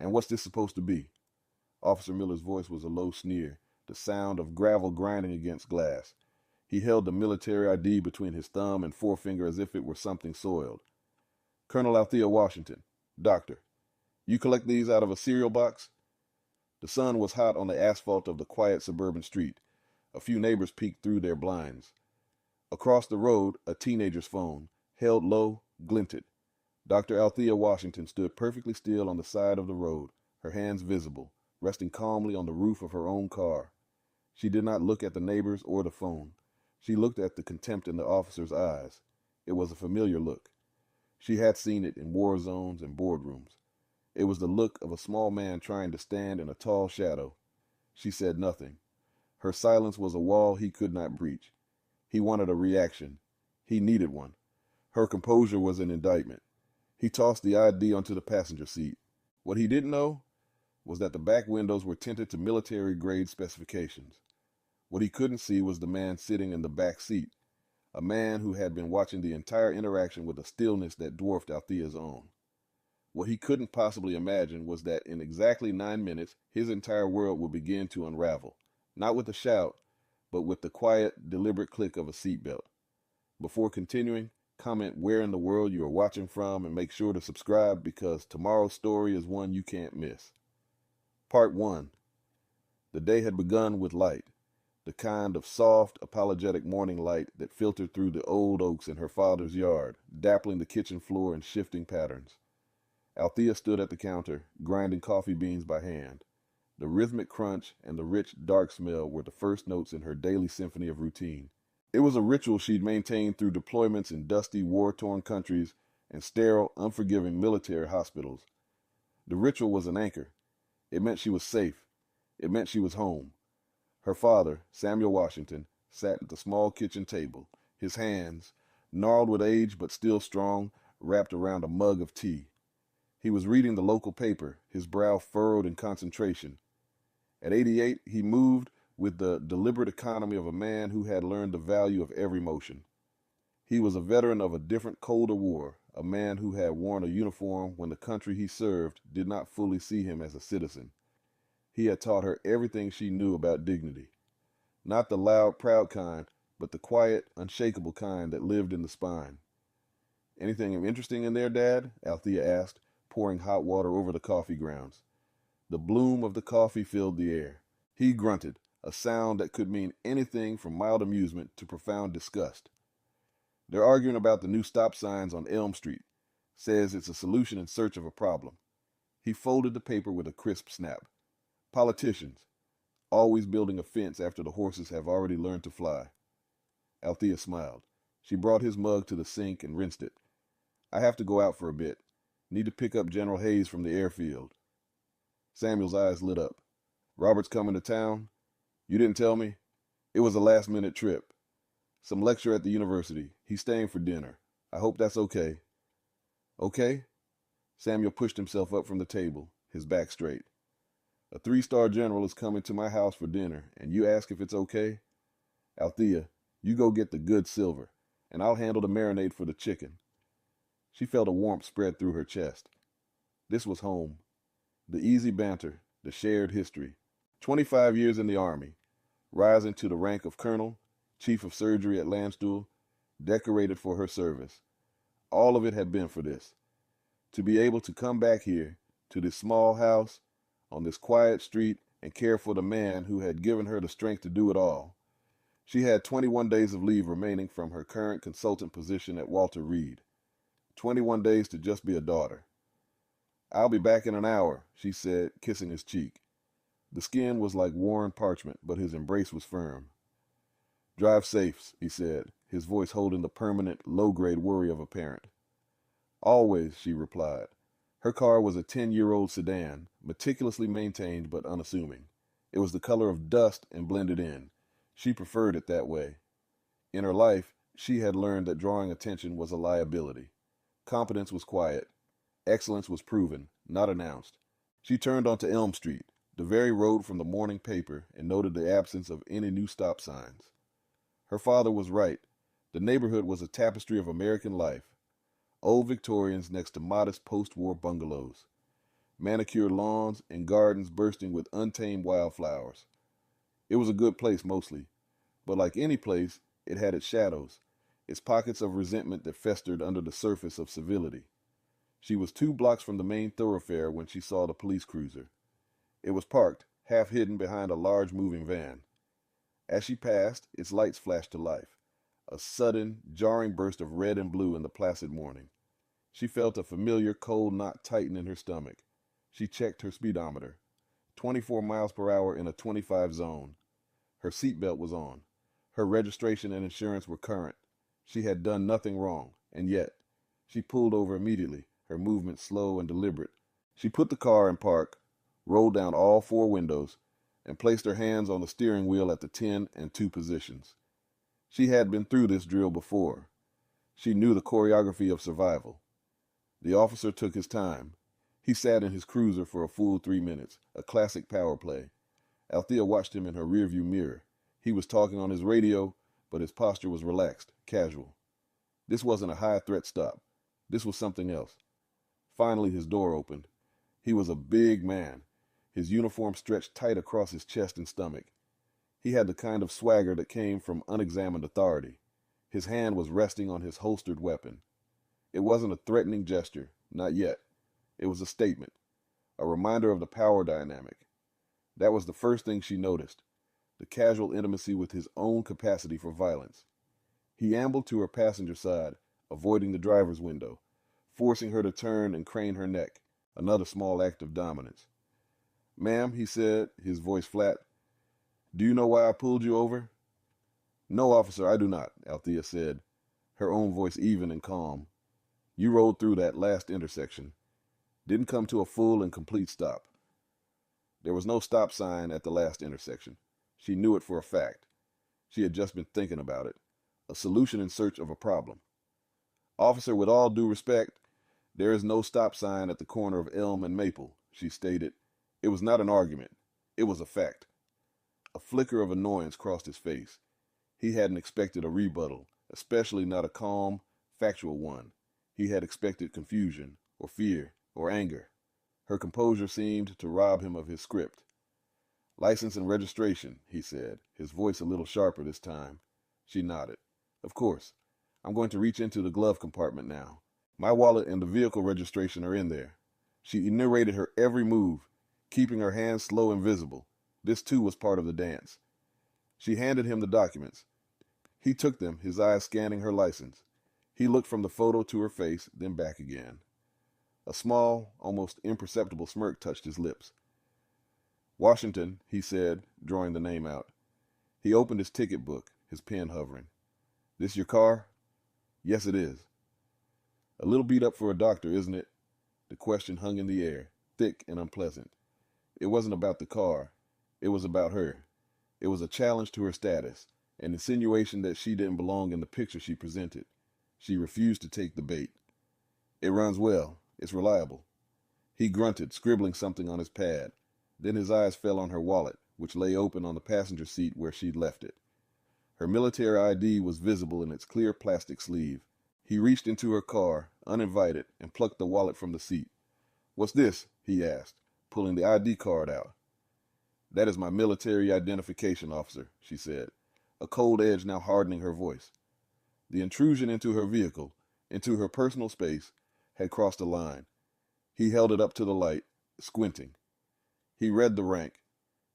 And what's this supposed to be? Officer Miller's voice was a low sneer, the sound of gravel grinding against glass. He held the military ID between his thumb and forefinger as if it were something soiled. Colonel Althea Washington, doctor. You collect these out of a cereal box? The sun was hot on the asphalt of the quiet suburban street. A few neighbors peeked through their blinds. Across the road, a teenager's phone, held low, glinted. Dr. Althea Washington stood perfectly still on the side of the road, her hands visible, resting calmly on the roof of her own car. She did not look at the neighbors or the phone. She looked at the contempt in the officer's eyes. It was a familiar look. She had seen it in war zones and boardrooms. It was the look of a small man trying to stand in a tall shadow. She said nothing. Her silence was a wall he could not breach. He wanted a reaction. He needed one. Her composure was an indictment. He tossed the ID onto the passenger seat. What he didn't know was that the back windows were tinted to military-grade specifications. What he couldn't see was the man sitting in the back seat, a man who had been watching the entire interaction with a stillness that dwarfed Althea's own. What he couldn't possibly imagine was that in exactly 9 minutes, his entire world would begin to unravel, not with a shout, but with the quiet, deliberate click of a seatbelt. Before continuing, comment where in the world you are watching from and make sure to subscribe because tomorrow's story is one you can't miss. Part 1. The day had begun with light, the kind of soft, apologetic morning light that filtered through the old oaks in her father's yard, dappling the kitchen floor in shifting patterns. Althea stood at the counter, grinding coffee beans by hand. The rhythmic crunch and the rich, dark smell were the first notes in her daily symphony of routine. It was a ritual she'd maintained through deployments in dusty, war-torn countries and sterile, unforgiving military hospitals. The ritual was an anchor. It meant she was safe. It meant she was home. Her father, Samuel Washington, sat at the small kitchen table, his hands, gnarled with age but still strong, wrapped around a mug of tea. He was reading the local paper, his brow furrowed in concentration. At 88, he moved with the deliberate economy of a man who had learned the value of every motion. He was a veteran of a different, colder war, a man who had worn a uniform when the country he served did not fully see him as a citizen. He had taught her everything she knew about dignity. Not the loud, proud kind, but the quiet, unshakable kind that lived in the spine. Anything interesting in there, Dad? Althea asked, pouring hot water over the coffee grounds. The bloom of the coffee filled the air. He grunted, a sound that could mean anything from mild amusement to profound disgust. They're arguing about the new stop signs on Elm Street. Says it's a solution in search of a problem. He folded the paper with a crisp snap. Politicians, always building a fence after the horses have already learned to fly. Althea smiled. She brought his mug to the sink and rinsed it. I have to go out for a bit. Need to pick up General Hayes from the airfield. Samuel's eyes lit up. Robert's coming to town? You didn't tell me? It was a last-minute trip. Some lecture at the university. He's staying for dinner. I hope that's okay. Okay? Samuel pushed himself up from the table, his back straight. A 3-star general is coming to my house for dinner, and you ask if it's okay? Althea, you go get the good silver, and I'll handle the marinade for the chicken. She felt a warmth spread through her chest. This was home. The easy banter, the shared history. 25 years in the Army, rising to the rank of colonel, chief of surgery at Landstuhl, decorated for her service. All of it had been for this. To be able to come back here, to this small house, on this quiet street, and care for the man who had given her the strength to do it all. She had 21 days of leave remaining from her current consultant position at Walter Reed. 21 days to just be a daughter. I'll be back in an hour, she said, kissing his cheek. The skin was like worn parchment, but his embrace was firm. Drive safe, he said, his voice holding the permanent, low-grade worry of a parent. Always, she replied. Her car was a 10-year-old sedan, meticulously maintained but unassuming. It was the color of dust and blended in. She preferred it that way. In her life, she had learned that drawing attention was a liability. Competence was quiet. Excellence was proven, not announced. She turned onto Elm Street, the very road from the morning paper, and noted the absence of any new stop signs. Her father was right. The neighborhood was a tapestry of American life. Old Victorians next to modest post-war bungalows. manicured lawns, and gardens bursting with untamed wildflowers. It was a good place mostly, but like any place, it had its shadows, its pockets of resentment that festered under the surface of civility. She was 2 blocks from the main thoroughfare when she saw the police cruiser. It was parked, half hidden behind a large moving van. As she passed, its lights flashed to life, a sudden, jarring burst of red and blue in the placid morning. She felt a familiar cold knot tighten in her stomach. She checked her speedometer. 24 miles per hour in a 25 zone. Her seatbelt was on. Her registration and insurance were current. She had done nothing wrong, and yet she pulled over immediately, her movements slow and deliberate. She put the car in park, rolled down all 4 windows, and placed her hands on the steering wheel at the 10 and 2 positions. She had been through this drill before. She knew the choreography of survival. The officer took his time. He sat in his cruiser for a full 3 minutes, a classic power play. Althea watched him in her rearview mirror. He was talking on his radio, but his posture was relaxed, casual. This wasn't a high-threat stop. This was something else. Finally, his door opened. He was a big man. His uniform stretched tight across his chest and stomach. He had the kind of swagger that came from unexamined authority. His hand was resting on his holstered weapon. It wasn't a threatening gesture, not yet. It was a statement, a reminder of the power dynamic. That was the first thing she noticed, the casual intimacy with his own capacity for violence. He ambled to her passenger side, avoiding the driver's window, forcing her to turn and crane her neck, another small act of dominance. "Ma'am," he said, his voice flat, "do you know why I pulled you over?" "No, officer, I do not," Althea said, her own voice even and calm. "You rode through that last intersection. Didn't come to a full and complete stop." There was no stop sign at the last intersection. She knew it for a fact. She had just been thinking about it. A solution in search of a problem. "Officer, with all due respect, there is no stop sign at the corner of Elm and Maple," she stated. It was not an argument. It was a fact. A flicker of annoyance crossed his face. He hadn't expected a rebuttal, especially not a calm, factual one. He had expected confusion, or fear, or anger. Her composure seemed to rob him of his script. "License and registration," he said, his voice a little sharper this time. She nodded. "Of course. I'm going to reach into the glove compartment now. My wallet and the vehicle registration are in there." She narrated her every move, keeping her hands slow and visible. This too was part of the dance. She handed him the documents. He took them, his eyes scanning her license. He looked from the photo to her face, then back again. A small, almost imperceptible smirk touched his lips. "Washington," he said, drawing the name out. He opened his ticket book, his pen hovering. "This your car?" "Yes, it is." "A little beat up for a doctor, isn't it?" The question hung in the air, thick and unpleasant. It wasn't about the car. It was about her. It was a challenge to her status, an insinuation that she didn't belong in the picture she presented. She refused to take the bait. "It runs well. It's reliable." He grunted, scribbling something on his pad. Then his eyes fell on her wallet, which lay open on the passenger seat where she'd left it. Her military ID was visible in its clear plastic sleeve. He reached into her car, uninvited, and plucked the wallet from the seat. "What's this?" he asked, pulling the ID card out. "That is my military identification, officer," she said, a cold edge now hardening her voice. The intrusion into her vehicle, into her personal space, had crossed a line. He held it up to the light, squinting. He read the rank.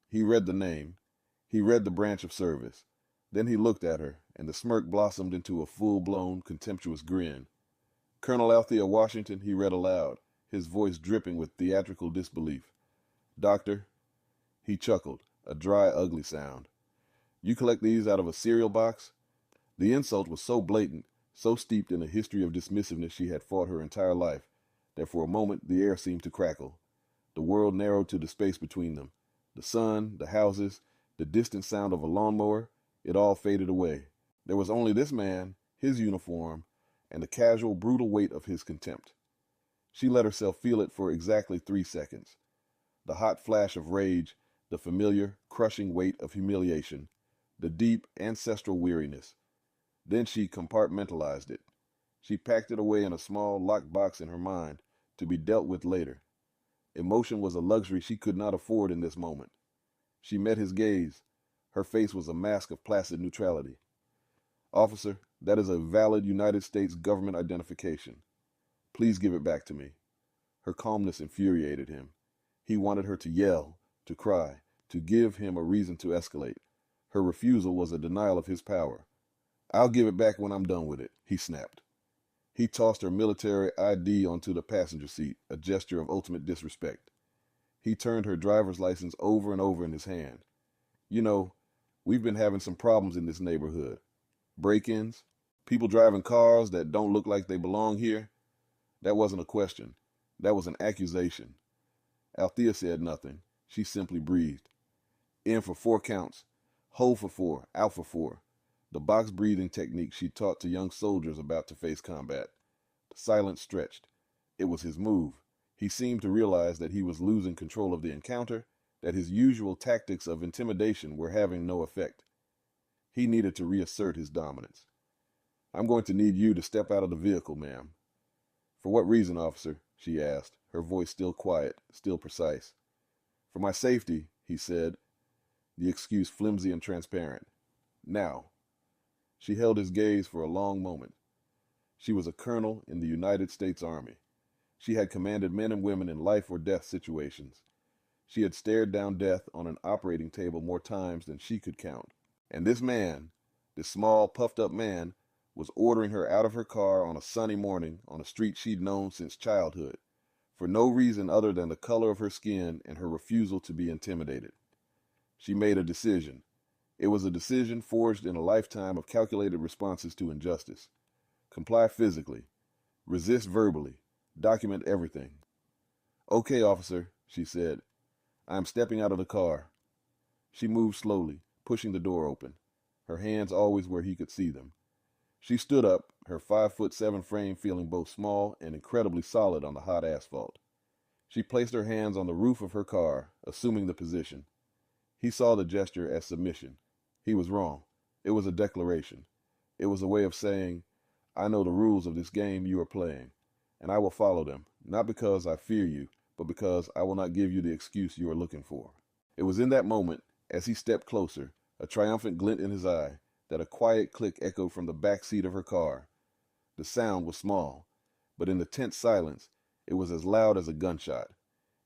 He read the name. He read the branch of service. Then he looked at her, and the smirk blossomed into a full-blown, contemptuous grin. "Colonel Althea Washington," he read aloud, his voice dripping with theatrical disbelief. "Doctor." He chuckled, a dry, ugly sound. "You collect these out of a cereal box?" The insult was so blatant, so steeped in a history of dismissiveness she had fought her entire life, that for a moment the air seemed to crackle. The world narrowed to the space between them. The sun, the houses, the distant sound of a lawnmower, it all faded away. There was only this man, his uniform, and the casual, brutal weight of his contempt. She let herself feel it for exactly 3 seconds. The hot flash of rage, the familiar, crushing weight of humiliation, the deep, ancestral weariness. Then she compartmentalized it. She packed it away in a small locked box in her mind, to be dealt with later. Emotion was a luxury she could not afford in this moment. She met his gaze. Her face was a mask of placid neutrality. Officer, that is a valid United States government identification. Please give it back to me. Her calmness infuriated him. He wanted her to yell, to cry, to give him a reason to escalate. Her refusal was a denial of his power. I'll give it back when I'm done with it, he snapped. He tossed her military ID onto the passenger seat, a gesture of ultimate disrespect. He turned her driver's license over and over in his hand. You know, we've been having some problems in this neighborhood. Break-ins, people driving cars that don't look like they belong here. That wasn't a question. That was an accusation. Althea said nothing. She simply breathed. In for 4 counts. Hold for 4. Out for 4. The box breathing technique she taught to young soldiers about to face combat. The silence stretched. It was his move. He seemed to realize that he was losing control of the encounter, that his usual tactics of intimidation were having no effect. He needed to reassert his dominance. I'm going to need you to step out of the vehicle, ma'am. For what reason, officer? She asked, her voice still quiet, still precise. For my safety, he said, the excuse flimsy and transparent. Now. She held his gaze for a long moment. She was a colonel in the United States Army. She had commanded men and women in life or death situations. She had stared down death on an operating table more times than she could count. And this man, this small, puffed-up man, was ordering her out of her car on a sunny morning on a street she'd known since childhood, for no reason other than the color of her skin and her refusal to be intimidated. She made a decision. It was a decision forged in a lifetime of calculated responses to injustice. Comply physically. Resist verbally. Document everything. Okay, officer, she said. I am stepping out of the car. She moved slowly, pushing the door open, her hands always where he could see them. She stood up, her 5'7" frame feeling both small and incredibly solid on the hot asphalt. She placed her hands on the roof of her car, assuming the position. He saw the gesture as submission. He was wrong. It was a declaration. It was a way of saying, I know the rules of this game you are playing, and I will follow them, not because I fear you, but because I will not give you the excuse you are looking for. It was in that moment, as he stepped closer, a triumphant glint in his eye, that a quiet click echoed from the back seat of her car. The sound was small, but in the tense silence, it was as loud as a gunshot.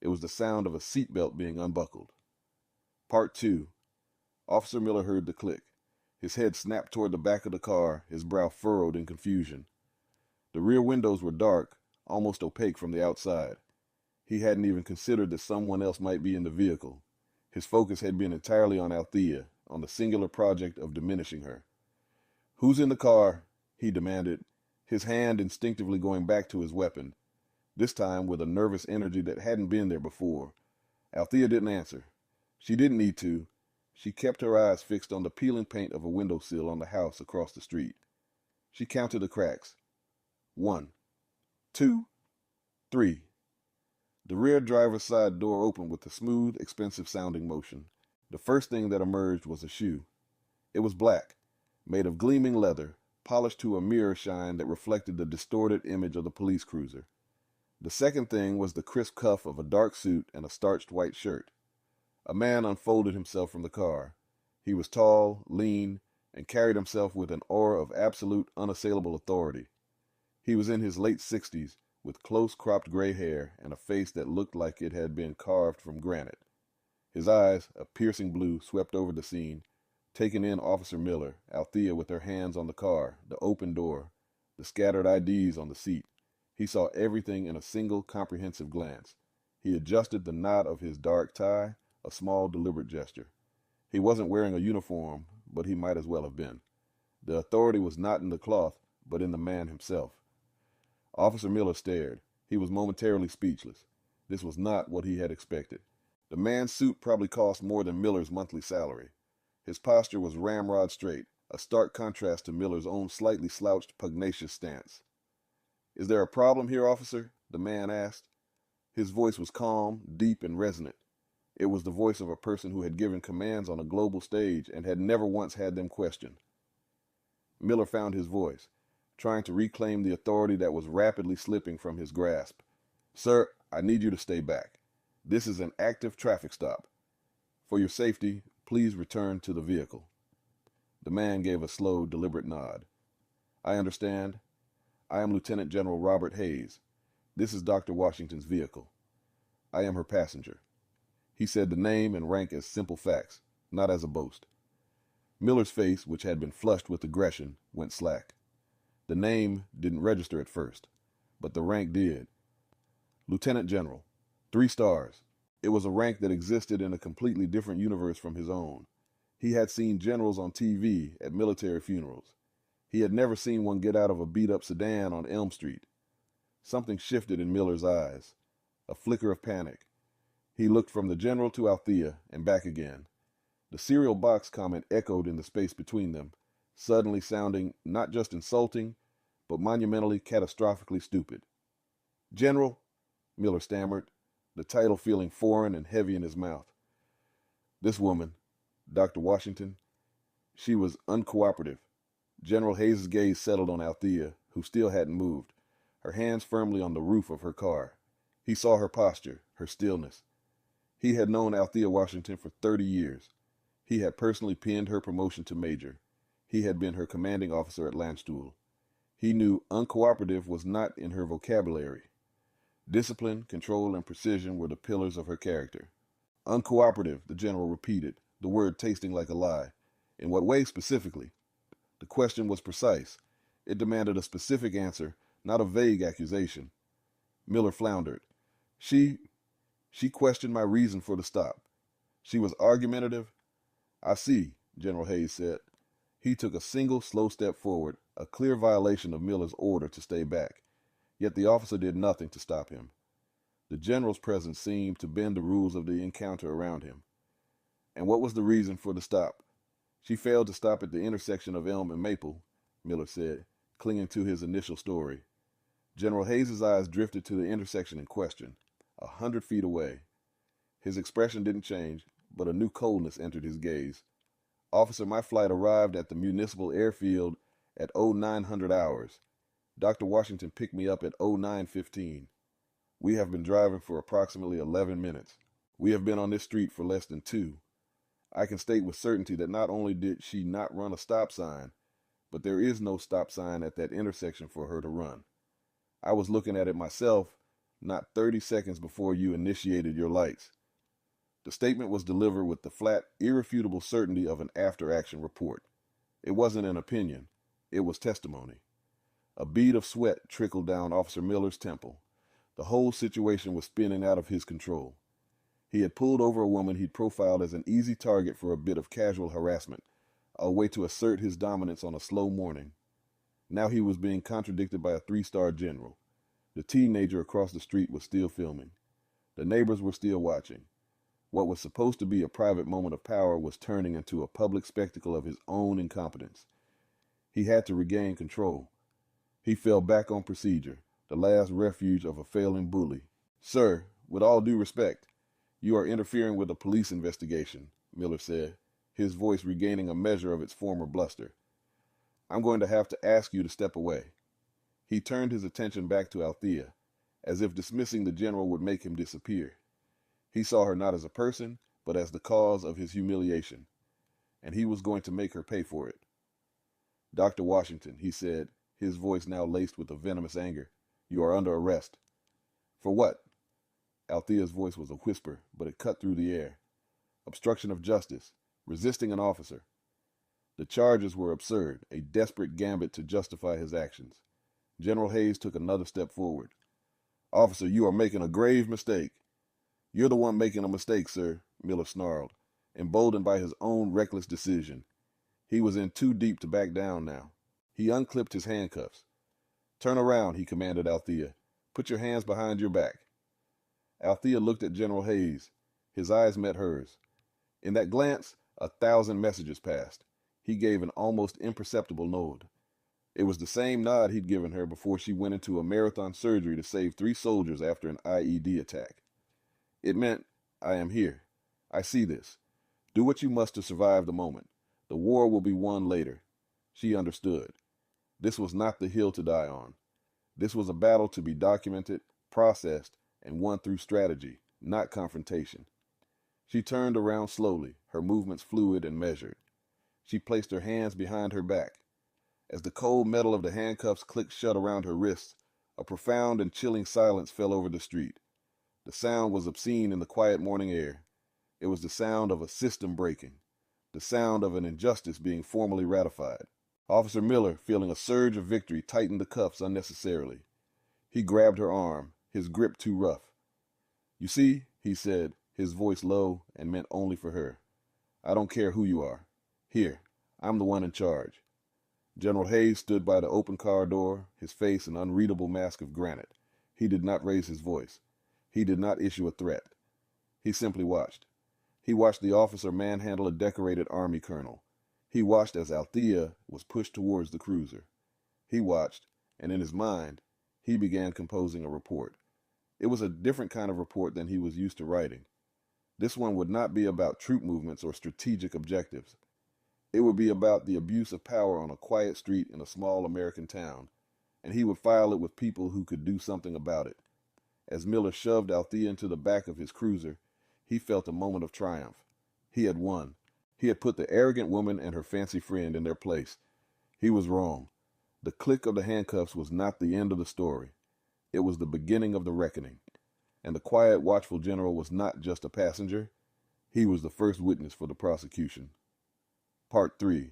It was the sound of a seatbelt being unbuckled. Part 2. Officer Miller heard the click. His head snapped toward the back of the car, his brow furrowed in confusion. The rear windows were dark, almost opaque from the outside. He hadn't even considered that someone else might be in the vehicle. His focus had been entirely on Althea, on the singular project of diminishing her. Who's in the car? He demanded, his hand instinctively going back to his weapon, this time with a nervous energy that hadn't been there before. Althea didn't answer. She didn't need to. She kept her eyes fixed on the peeling paint of a windowsill on the house across the street. She counted the cracks. 1, 2, 3. The rear driver's side door opened with a smooth, expensive-sounding motion. The first thing that emerged was a shoe. It was black, made of gleaming leather, polished to a mirror shine that reflected the distorted image of the police cruiser. The second thing was the crisp cuff of a dark suit and a starched white shirt. A man unfolded himself from the car. He was tall, lean, and carried himself with an aura of absolute, unassailable authority. He was in his late 60s, with close-cropped gray hair and a face that looked like it had been carved from granite. His eyes, a piercing blue, swept over the scene, taking in Officer Miller, Althea with her hands on the car, the open door, the scattered IDs on the seat. He saw everything in a single, comprehensive glance. He adjusted the knot of his dark tie, a small, deliberate gesture. He wasn't wearing a uniform, but he might as well have been. The authority was not in the cloth, but in the man himself. Officer Miller stared. He was momentarily speechless. This was not what he had expected. The man's suit probably cost more than Miller's monthly salary. His posture was ramrod straight, a stark contrast to Miller's own slightly slouched, pugnacious stance. Is there a problem here, officer? The man asked. His voice was calm, deep, and resonant. It was the voice of a person who had given commands on a global stage and had never once had them questioned. Miller found his voice, trying to reclaim the authority that was rapidly slipping from his grasp. Sir, I need you to stay back. This is an active traffic stop. For your safety, please return to the vehicle." The man gave a slow, deliberate nod. "I understand. I am Lieutenant General Robert Hayes. This is Dr. Washington's vehicle. I am her passenger." He said the name and rank as simple facts, not as a boast. Miller's face, which had been flushed with aggression, went slack. The name didn't register at first, but the rank did. Lieutenant General, 3 stars. It was a rank that existed in a completely different universe from his own. He had seen generals on TV at military funerals. He had never seen one get out of a beat-up sedan on Elm Street. Something shifted in Miller's eyes, a flicker of panic. He looked from the general to Althea and back again. The cereal box comment echoed in the space between them, suddenly sounding not just insulting, but monumentally, catastrophically stupid. "General," Miller stammered, the title feeling foreign and heavy in his mouth. This woman, Dr. Washington, she was uncooperative. General Hayes' gaze settled on Althea, who still hadn't moved, her hands firmly on the roof of her car. He saw her posture, her stillness. He had known Althea Washington for 30 years. He had personally pinned her promotion to major. He had been her commanding officer at Landstuhl. He knew uncooperative was not in her vocabulary. Discipline, control, and precision were the pillars of her character. "Uncooperative," the general repeated, the word tasting like a lie. "In what way specifically?" The question was precise. It demanded a specific answer, not a vague accusation. Miller floundered. She questioned my reason for the stop. She was argumentative." "I see," General Hayes said. He took a single slow step forward, a clear violation of Miller's order to stay back. Yet the officer did nothing to stop him. The general's presence seemed to bend the rules of the encounter around him. "And what was the reason for the stop?" "She failed to stop at the intersection of Elm and Maple," Miller said, clinging to his initial story. General Hayes' eyes drifted to the intersection in question, 100 feet away. His expression didn't change, but a new coldness entered his gaze. "Officer, my flight arrived at the municipal airfield at 0900 hours. Dr. Washington picked me up at 0915. We have been driving for approximately 11 minutes. We have been on this street for less than 2. I can state with certainty that not only did she not run a stop sign, but there is no stop sign at that intersection for her to run. I was looking at it myself not 30 seconds before you initiated your lights." The statement was delivered with the flat, irrefutable certainty of an after-action report. It wasn't an opinion. It was testimony. A bead of sweat trickled down Officer Miller's temple. The whole situation was spinning out of his control. He had pulled over a woman he'd profiled as an easy target for a bit of casual harassment, a way to assert his dominance on a slow morning. Now he was being contradicted by a 3-star general. The teenager across the street was still filming. The neighbors were still watching. What was supposed to be a private moment of power was turning into a public spectacle of his own incompetence. He had to regain control. He fell back on procedure, the last refuge of a failing bully. "Sir, with all due respect, you are interfering with a police investigation," Miller said, his voice regaining a measure of its former bluster. "I'm going to have to ask you to step away." He turned his attention back to Althea, as if dismissing the general would make him disappear. He saw her not as a person, but as the cause of his humiliation, and he was going to make her pay for it. "Dr. Washington," he said, his voice now laced with a venomous anger, "you are under arrest." "For what?" Althea's voice was a whisper, but it cut through the air. "Obstruction of justice, resisting an officer." The charges were absurd, a desperate gambit to justify his actions. General Hayes took another step forward. "Officer, you are making a grave mistake." "You're the one making a mistake, sir," Miller snarled, emboldened by his own reckless decision. He was in too deep to back down now. He unclipped his handcuffs. "Turn around," he commanded Althea. "Put your hands behind your back." Althea looked at General Hayes. His eyes met hers. In that glance, 1,000 messages passed. He gave an almost imperceptible nod. It was the same nod he'd given her before she went into a marathon surgery to save 3 soldiers after an IED attack. It meant, "I am here. I see this. Do what you must to survive the moment. The war will be won later." She understood. This was not the hill to die on. This was a battle to be documented, processed, and won through strategy, not confrontation. She turned around slowly, her movements fluid and measured. She placed her hands behind her back. As the cold metal of the handcuffs clicked shut around her wrists, a profound and chilling silence fell over the street. The sound was obscene in the quiet morning air. It was the sound of a system breaking, the sound of an injustice being formally ratified. Officer Miller, feeling a surge of victory, tightened the cuffs unnecessarily. He grabbed her arm, his grip too rough. "You see," he said, his voice low and meant only for her. "I don't care who you are. Here, I'm the one in charge." General Hayes stood by the open car door, his face an unreadable mask of granite. He did not raise his voice. He did not issue a threat. He simply watched. He watched the officer manhandle a decorated Army colonel. He watched as Althea was pushed towards the cruiser. He watched, and in his mind, he began composing a report. It was a different kind of report than he was used to writing. This one would not be about troop movements or strategic objectives. It would be about the abuse of power on a quiet street in a small American town, and he would file it with people who could do something about it. As Miller shoved Althea into the back of his cruiser, he felt a moment of triumph. He had won. He had put the arrogant woman and her fancy friend in their place. He was wrong. The click of the handcuffs was not the end of the story. It was the beginning of the reckoning. And the quiet, watchful general was not just a passenger. He was the first witness for the prosecution. Part 3.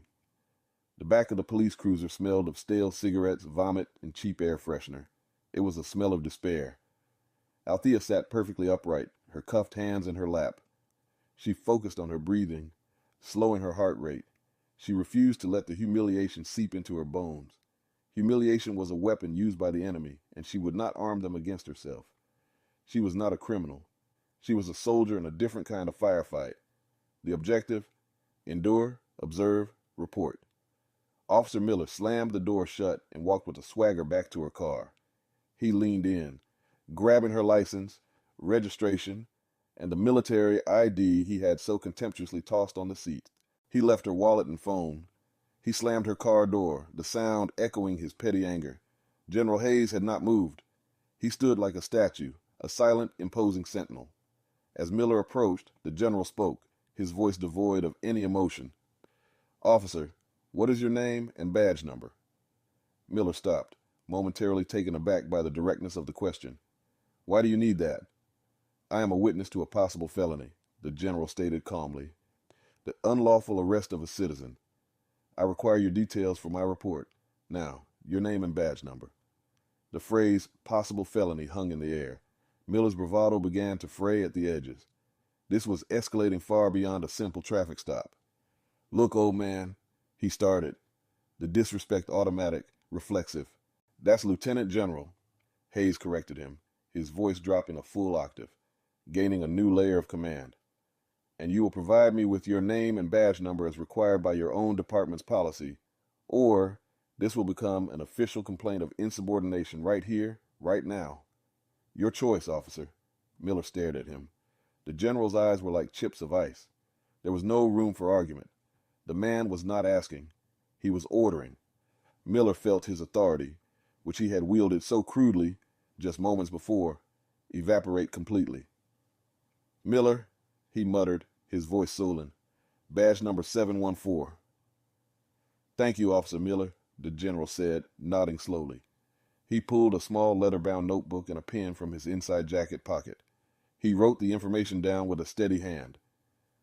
The back of the police cruiser smelled of stale cigarettes, vomit, and cheap air freshener. It was a smell of despair. Althea sat perfectly upright, her cuffed hands in her lap. She focused on her breathing, slowing her heart rate. She refused to let the humiliation seep into her bones. Humiliation was a weapon used by the enemy, and she would not arm them against herself. She was not a criminal. She was a soldier in a different kind of firefight. The objective: endure, observe, report. Officer Miller slammed the door shut and walked with a swagger back to her car. He leaned in, grabbing her license, registration, and the military ID he had so contemptuously tossed on the seat. He left her wallet and phone. He slammed her car door, the sound echoing his petty anger. General Hayes had not moved. He stood like a statue, a silent, imposing sentinel. As Miller approached, the general spoke, his voice devoid of any emotion. "Officer, what is your name and badge number?" Miller stopped, momentarily taken aback by the directness of the question. "Why do you need that?" "I am a witness to a possible felony," the general stated calmly. "The unlawful arrest of a citizen. I require your details for my report. Now, your name and badge number." The phrase possible felony hung in the air. Miller's bravado began to fray at the edges. This was escalating far beyond a simple traffic stop. "Look, old man," he started, the disrespect automatic, reflexive. "That's Lieutenant General," Hayes corrected him, his voice dropping a full octave, gaining a new layer of command. "And you will provide me with your name and badge number as required by your own department's policy, or this will become an official complaint of insubordination right here, right now. Your choice, officer." Miller stared at him. The general's eyes were like chips of ice. There was no room for argument. The man was not asking. He was ordering. Miller felt his authority, which he had wielded so crudely just moments before, evaporate completely. "Miller," he muttered, his voice sullen. "Badge number 714. "Thank you, Officer Miller," the general said, nodding slowly. He pulled a small leather-bound notebook and a pen from his inside jacket pocket. He wrote the information down with a steady hand.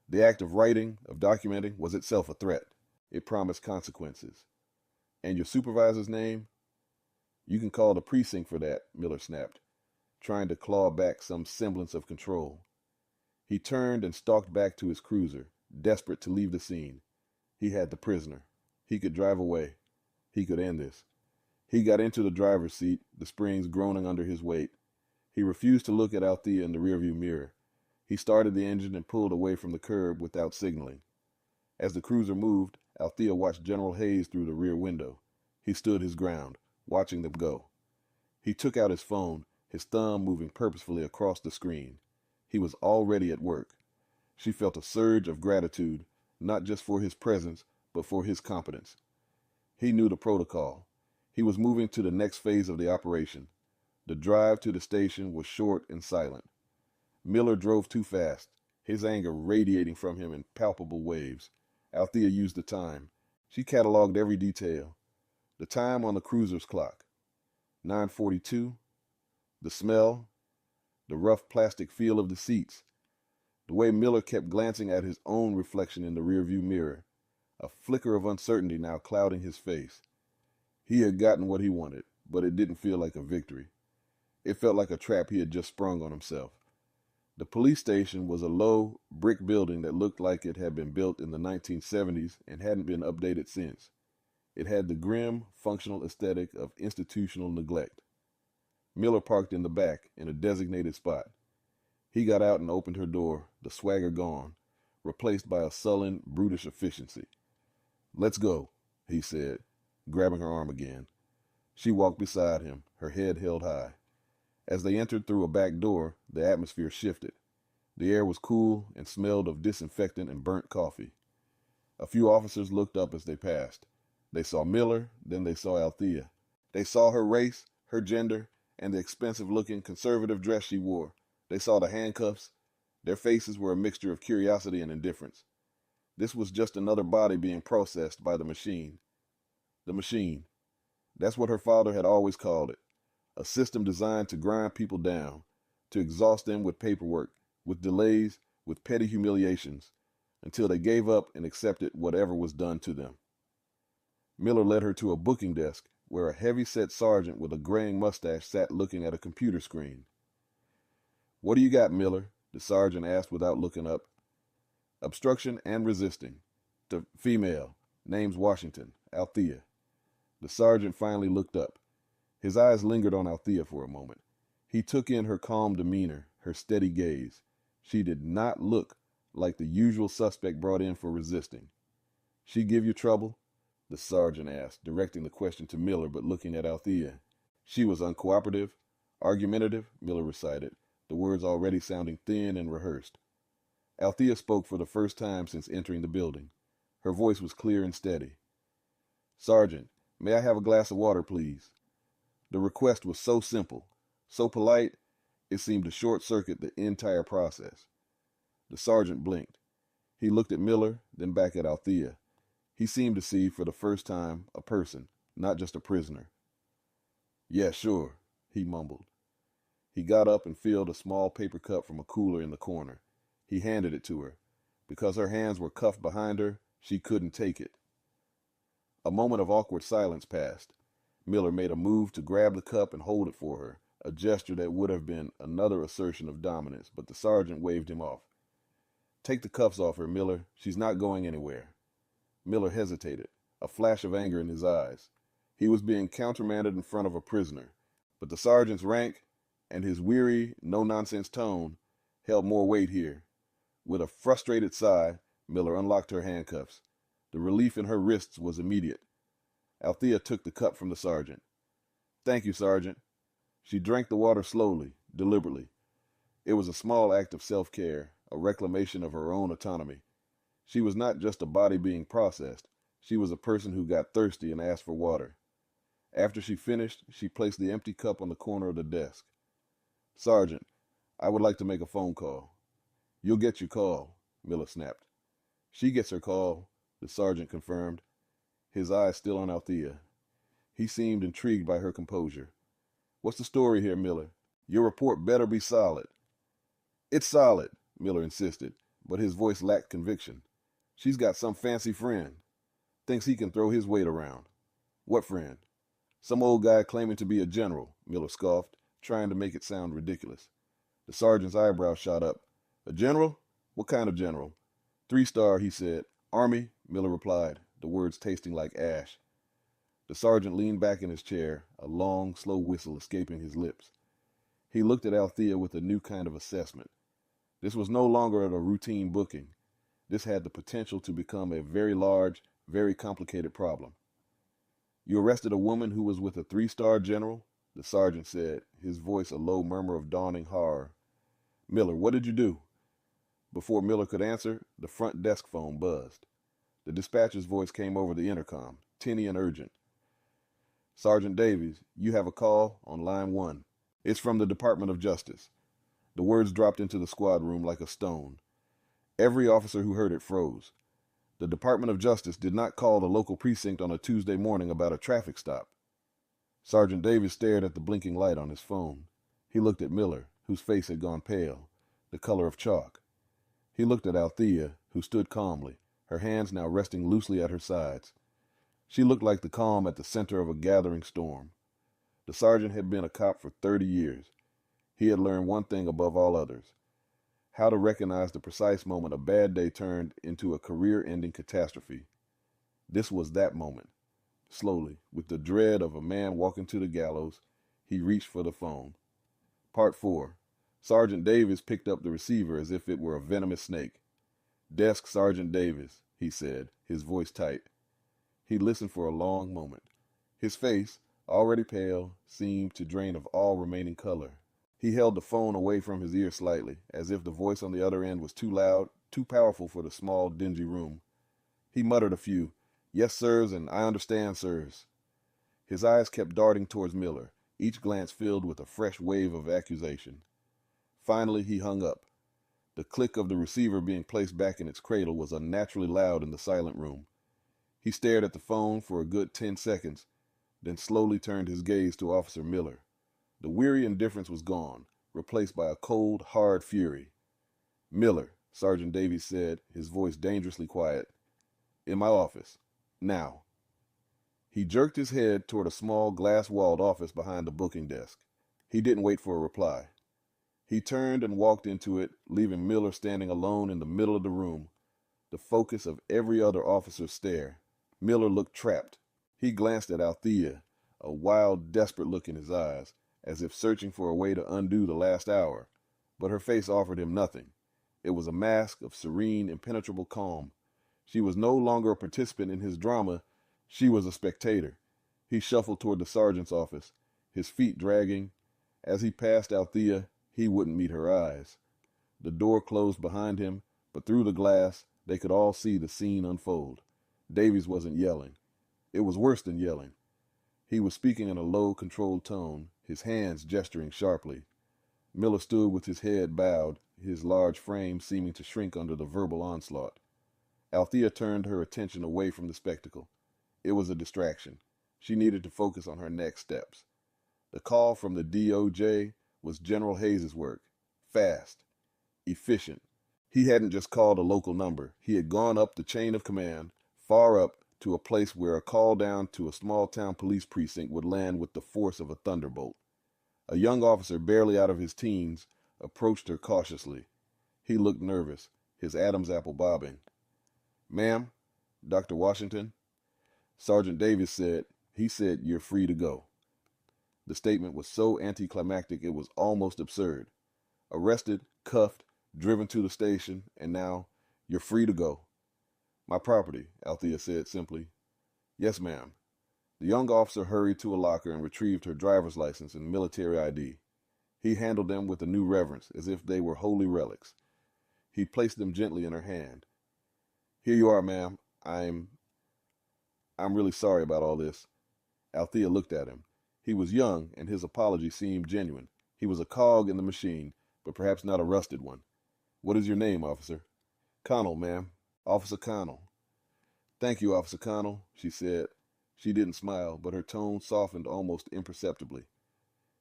The act of writing, of documenting, was itself a threat. It promised consequences. "And your supervisor's name?" "You can call the precinct for that," Miller snapped, trying to claw back some semblance of control. He turned and stalked back to his cruiser, desperate to leave the scene. He had the prisoner. He could drive away. He could end this. He got into the driver's seat, the springs groaning under his weight. He refused to look at Althea in the rearview mirror. He started the engine and pulled away from the curb without signaling. As the cruiser moved, Althea watched General Hayes through the rear window. He stood his ground, watching them go. He took out his phone, his thumb moving purposefully across the screen. He was already at work. She felt a surge of gratitude, not just for his presence, but for his competence. He knew the protocol. He was moving to the next phase of the operation. The drive to the station was short and silent. Miller drove too fast, his anger radiating from him in palpable waves. Althea used the time. She cataloged every detail. The time on the cruiser's clock. 9:42. The smell. The rough plastic feel of the seats. The way Miller kept glancing at his own reflection in the rearview mirror. A flicker of uncertainty now clouding his face. He had gotten what he wanted, but it didn't feel like a victory. It felt like a trap he had just sprung on himself. The police station was a low, brick building that looked like it had been built in the 1970s and hadn't been updated since. It had the grim, functional aesthetic of institutional neglect. Miller parked in the back, in a designated spot. He got out and opened her door, the swagger gone, replaced by a sullen, brutish efficiency. "Let's go," he said, grabbing her arm again. She walked beside him, her head held high. As they entered through a back door, the atmosphere shifted. The air was cool and smelled of disinfectant and burnt coffee. A few officers looked up as they passed. They saw Miller, then they saw Althea. They saw her race, her gender, and the expensive-looking conservative dress she wore. They saw the handcuffs. Their faces were a mixture of curiosity and indifference. This was just another body being processed by the machine. The machine. That's what her father had always called it. A system designed to grind people down, to exhaust them with paperwork, with delays, with petty humiliations, until they gave up and accepted whatever was done to them. Miller led her to a booking desk where a heavy-set sergeant with a graying mustache sat looking at a computer screen. "What do you got, Miller?" the sergeant asked without looking up. "Obstruction and resisting. To female. Name's Washington. Althea." The sergeant finally looked up. His eyes lingered on Althea for a moment. He took in her calm demeanor, her steady gaze. She did not look like the usual suspect brought in for resisting. "She give you trouble?" the sergeant asked, directing the question to Miller but looking at Althea. "She was uncooperative, argumentative," Miller recited, the words already sounding thin and rehearsed. Althea spoke for the first time since entering the building. Her voice was clear and steady. "Sergeant, may I have a glass of water, please?" The request was so simple, so polite, it seemed to short-circuit the entire process. The sergeant blinked. He looked at Miller, then back at Althea. He seemed to see, for the first time, a person, not just a prisoner. "Yeah, sure," he mumbled. He got up and filled a small paper cup from a cooler in the corner. He handed it to her. Because her hands were cuffed behind her, she couldn't take it. A moment of awkward silence passed. Miller made a move to grab the cup and hold it for her, a gesture that would have been another assertion of dominance, but the sergeant waved him off. "Take the cuffs off her, Miller. She's not going anywhere." Miller hesitated, a flash of anger in his eyes. He was being countermanded in front of a prisoner, but the sergeant's rank and his weary, no-nonsense tone held more weight here. With a frustrated sigh, Miller unlocked her handcuffs. The relief in her wrists was immediate. Althea took the cup from the sergeant. "Thank you, Sergeant." She drank the water slowly, deliberately. It was a small act of self-care, a reclamation of her own autonomy. She was not just a body being processed. She was a person who got thirsty and asked for water. After she finished, she placed the empty cup on the corner of the desk. "Sergeant, I would like to make a phone call." "You'll get your call," Miller snapped. "She gets her call," the sergeant confirmed, his eyes still on Althea. He seemed intrigued by her composure. "What's the story here, Miller? Your report better be solid." "It's solid," Miller insisted, but his voice lacked conviction. "She's got some fancy friend. Thinks he can throw his weight around." "What friend?" "Some old guy claiming to be a general," Miller scoffed, trying to make it sound ridiculous. The sergeant's eyebrows shot up. "A general? What kind of general?" "3-star, he said." "Army," Miller replied, the words tasting like ash. The sergeant leaned back in his chair, a long, slow whistle escaping his lips. He looked at Althea with a new kind of assessment. This was no longer a routine booking. This had the potential to become a very large, very complicated problem. "You arrested a woman who was with a 3-star general?" the sergeant said, his voice a low murmur of dawning horror. "Miller, what did you do?" Before Miller could answer, the front desk phone buzzed. The dispatcher's voice came over the intercom, tinny and urgent. "Sergeant Davies, you have a call on line 1. It's from the Department of Justice." The words dropped into the squad room like a stone. Every officer who heard it froze. The Department of Justice did not call the local precinct on a Tuesday morning about a traffic stop. Sergeant Davis stared at the blinking light on his phone. He looked at Miller, whose face had gone pale, the color of chalk. He looked at Althea, who stood calmly, her hands now resting loosely at her sides. She looked like the calm at the center of a gathering storm. The sergeant had been a cop for 30 years. He had learned one thing above all others: how to recognize the precise moment a bad day turned into a career-ending catastrophe. This was that moment. Slowly, with the dread of a man walking to the gallows, he reached for the phone. Part 4. Sergeant Davis picked up the receiver as if it were a venomous snake. "Desk Sergeant Davis," he said, his voice tight. He listened for a long moment. His face, already pale, seemed to drain of all remaining color. He held the phone away from his ear slightly, as if the voice on the other end was too loud, too powerful for the small, dingy room. He muttered a few "yes, sirs," and "I understand, sirs." His eyes kept darting towards Miller, each glance filled with a fresh wave of accusation. Finally, he hung up. The click of the receiver being placed back in its cradle was unnaturally loud in the silent room. He stared at the phone for a good 10 seconds, then slowly turned his gaze to Officer Miller. The weary indifference was gone, replaced by a cold, hard fury. "Miller," Sergeant Davies said, his voice dangerously quiet. "In my office. Now." He jerked his head toward a small glass-walled office behind the booking desk. He didn't wait for a reply. He turned and walked into it, leaving Miller standing alone in the middle of the room, the focus of every other officer's stare. Miller looked trapped. He glanced at Althea, a wild, desperate look in his eyes, as if searching for a way to undo the last hour, but her face offered him nothing. It was a mask of serene, impenetrable calm. She was no longer a participant in his drama. She was a spectator. He shuffled toward the sergeant's office, his feet dragging. As he passed Althea, he wouldn't meet her eyes. The door closed behind him, but through the glass, they could all see the scene unfold. Davies wasn't yelling. It was worse than yelling. He was speaking in a low, controlled tone, his hands gesturing sharply. Miller stood with his head bowed, his large frame seeming to shrink under the verbal onslaught. Althea turned her attention away from the spectacle. It was a distraction. She needed to focus on her next steps. The call from the DOJ was General Hayes' work. Fast. Efficient. He hadn't just called a local number. He had gone up the chain of command, far up, to a place where a call down to a small-town police precinct would land with the force of a thunderbolt. A young officer, barely out of his teens, approached her cautiously. He looked nervous, his Adam's apple bobbing. "Ma'am, Dr. Washington?" Sergeant Davis said. He said, "You're free to go." The statement was so anticlimactic it was almost absurd. Arrested, cuffed, driven to the station, and now, "You're free to go." "My property," Althea said simply. "Yes, ma'am." The young officer hurried to a locker and retrieved her driver's license and military ID. He handled them with a new reverence, as if they were holy relics. He placed them gently in her hand. "Here you are, ma'am. I'm really sorry about all this." Althea looked at him. He was young, and his apology seemed genuine. He was a cog in the machine, but perhaps not a rusted one. "What is your name, officer?" "Connell, ma'am. Officer Connell." "Thank you, Officer Connell," she said. She didn't smile, but her tone softened almost imperceptibly.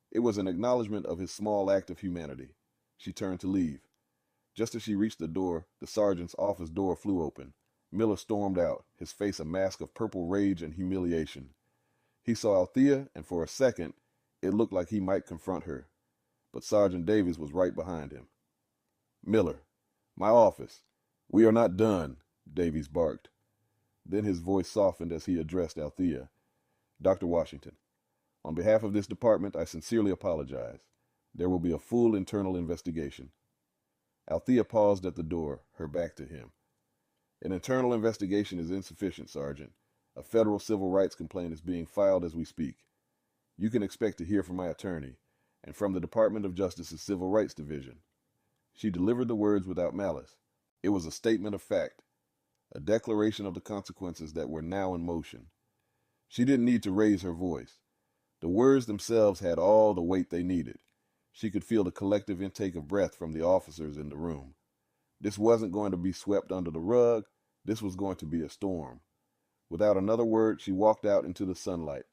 It was an acknowledgement of his small act of humanity. She turned to leave. Just as she reached the door, the sergeant's office door flew open. Miller stormed out, his face a mask of purple rage and humiliation. He saw Althea, and for a second, it looked like he might confront her. But Sergeant Davies was right behind him. "Miller, my office. We are not done," Davies barked. Then his voice softened as he addressed Althea. "Dr. Washington, on behalf of this department, I sincerely apologize. There will be a full internal investigation." Althea paused at the door, her back to him. "An internal investigation is insufficient, Sergeant. A federal civil rights complaint is being filed as we speak. You can expect to hear from my attorney and from the Department of Justice's Civil Rights Division." She delivered the words without malice. It was a statement of fact, a declaration of the consequences that were now in motion. She didn't need to raise her voice. The words themselves had all the weight they needed. She could feel the collective intake of breath from the officers in the room. This wasn't going to be swept under the rug. This was going to be a storm. Without another word, she walked out into the sunlight.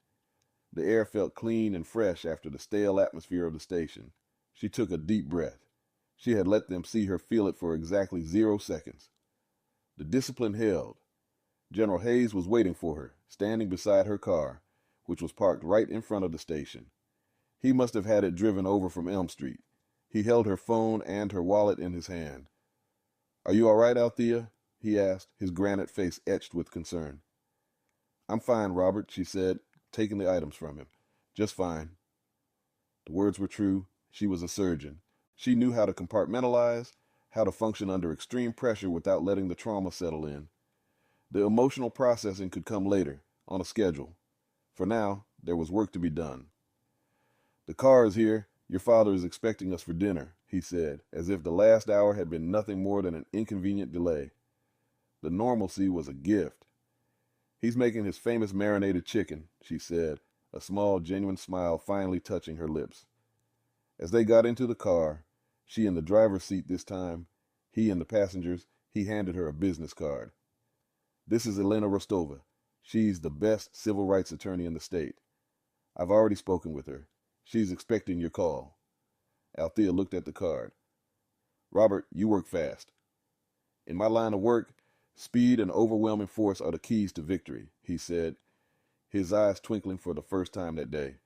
The air felt clean and fresh after the stale atmosphere of the station. She took a deep breath. She had let them see her feel it for exactly 0 seconds. The discipline held. General Hayes was waiting for her, standing beside her car, which was parked right in front of the station. He must have had it driven over from Elm Street. He held her phone and her wallet in his hand. "Are you all right, Althea?" he asked, his granite face etched with concern. "I'm fine, Robert," she said, taking the items from him. "Just fine." The words were true. She was a surgeon. She knew how to compartmentalize, how to function under extreme pressure without letting the trauma settle in. The emotional processing could come later, on a schedule. For now, there was work to be done. "The car is here. Your father is expecting us for dinner," he said, as if the last hour had been nothing more than an inconvenient delay. The normalcy was a gift. "He's making his famous marinated chicken," she said, a small, genuine smile finally touching her lips. As they got into the car, she in the driver's seat this time, he in the passenger's, he handed her a business card. "This is Elena Rostova. She's the best civil rights attorney in the state. I've already spoken with her. She's expecting your call." Althea looked at the card. "Robert, you work fast. In my line of work, speed and overwhelming force are the keys to victory," he said, his eyes twinkling for the first time that day.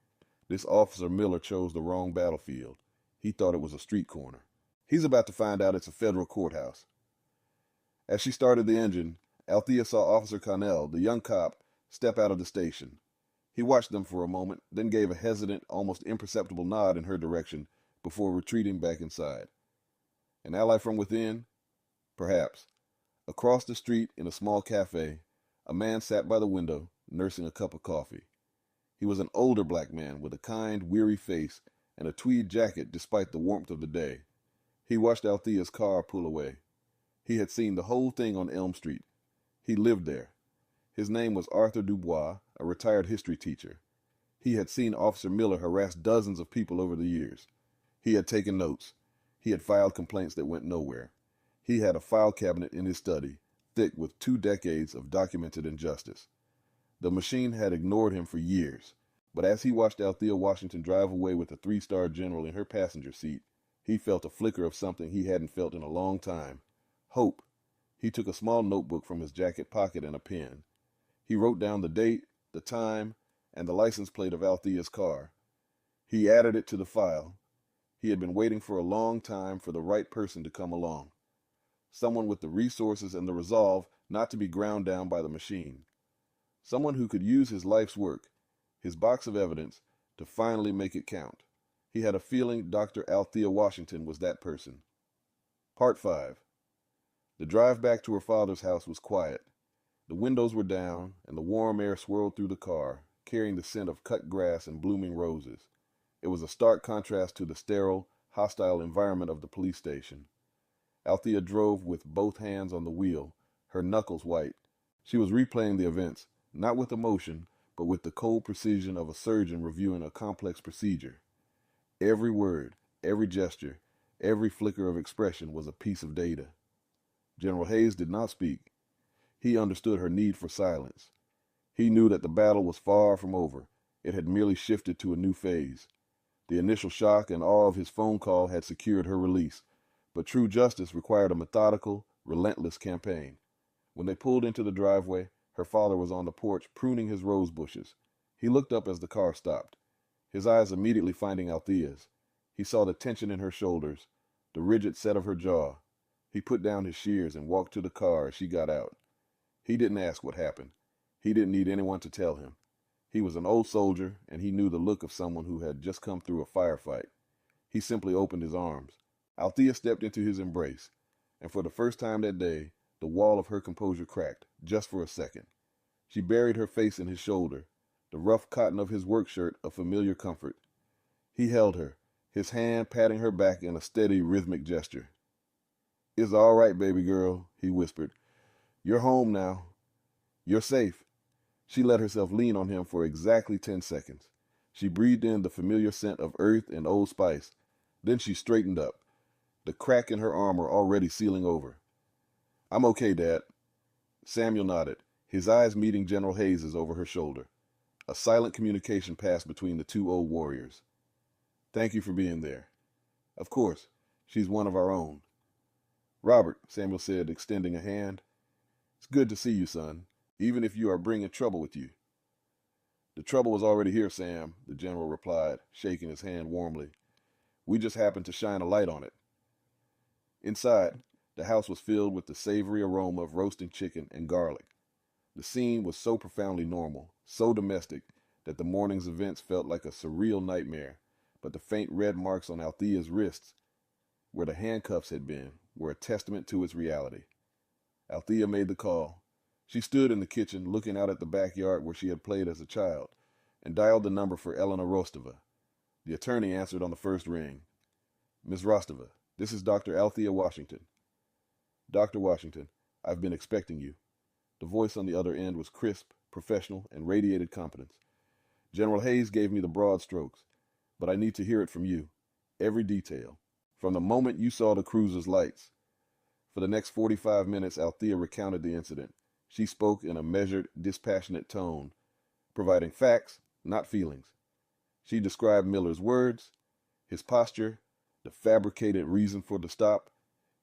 This Officer Miller chose the wrong battlefield. He thought it was a street corner. He's about to find out it's a federal courthouse. As she started the engine, Althea saw Officer Connell, the young cop, step out of the station. He watched them for a moment, then gave a hesitant, almost imperceptible nod in her direction before retreating back inside. An ally from within? Perhaps. Across the street, in a small cafe, a man sat by the window, nursing a cup of coffee. He was an older black man with a kind, weary face and a tweed jacket despite the warmth of the day. He watched Althea's car pull away. He had seen the whole thing on Elm Street. He lived there. His name was Arthur Dubois, a retired history teacher. He had seen Officer Miller harass dozens of people over the years. He had taken notes. He had filed complaints that went nowhere. He had a file cabinet in his study, thick with 2 decades of documented injustice. The machine had ignored him for years, but as he watched Althea Washington drive away with the 3-star general in her passenger seat, he felt a flicker of something he hadn't felt in a long time. Hope. He took a small notebook from his jacket pocket and a pen. He wrote down the date, the time, and the license plate of Althea's car. He added it to the file. He had been waiting for a long time for the right person to come along. Someone with the resources and the resolve not to be ground down by the machine. Someone who could use his life's work, his box of evidence, to finally make it count. He had a feeling Dr. Althea Washington was that person. Part 5. The drive back to her father's house was quiet. The windows were down, and the warm air swirled through the car, carrying the scent of cut grass and blooming roses. It was a stark contrast to the sterile, hostile environment of the police station. Althea drove with both hands on the wheel, her knuckles white. She was replaying the events, not with emotion, but with the cold precision of a surgeon reviewing a complex procedure. Every word, every gesture, every flicker of expression was a piece of data. General Hayes did not speak. He understood her need for silence. He knew that the battle was far from over. It had merely shifted to a new phase. The initial shock and awe of his phone call had secured her release, but true justice required a methodical, relentless campaign. When they pulled into the driveway, her father was on the porch pruning his rose bushes. He looked up as the car stopped, his eyes immediately finding Althea's. He saw the tension in her shoulders, the rigid set of her jaw. He put down his shears and walked to the car as she got out. He didn't ask what happened. He didn't need anyone to tell him. He was an old soldier, and he knew the look of someone who had just come through a firefight. He simply opened his arms. Althea stepped into his embrace, and for the first time that day, the wall of her composure cracked, just for a second. She buried her face in his shoulder, the rough cotton of his work shirt a familiar comfort. He held her, his hand patting her back in a steady, rhythmic gesture. "It's all right, baby girl," he whispered. "You're home now. You're safe." She let herself lean on him for exactly 10 seconds. She breathed in the familiar scent of earth and Old Spice, Then she straightened up, the crack in her armor already sealing over. "I'm okay, Dad." Samuel nodded, his eyes meeting General Hayes's over her shoulder. A silent communication passed between the two old warriors. "Thank you for being there." "Of course. She's one of our own." "Robert," Samuel said, extending a hand. "It's good to see you, son, even if you are bringing trouble with you." "The trouble was already here, Sam," the general replied, shaking his hand warmly. "We just happened to shine a light on it." Inside, the house was filled with the savory aroma of roasting chicken and garlic. The scene was so profoundly normal, so domestic, that the morning's events felt like a surreal nightmare, but the faint red marks on Althea's wrists, where the handcuffs had been, were a testament to its reality. Althea made the call. She stood in the kitchen, looking out at the backyard where she had played as a child, and dialed the number for Elena Rostova. The attorney answered on the first ring. "Miss Rostova, this is Dr. Althea Washington." "Dr. Washington, I've been expecting you." The voice on the other end was crisp, professional, and radiated competence. "General Hayes gave me the broad strokes, but I need to hear it from you. Every detail. From the moment you saw the cruiser's lights." For the next 45 minutes, Althea recounted the incident. She spoke in a measured, dispassionate tone, providing facts, not feelings. She described Miller's words, his posture, the fabricated reason for the stop,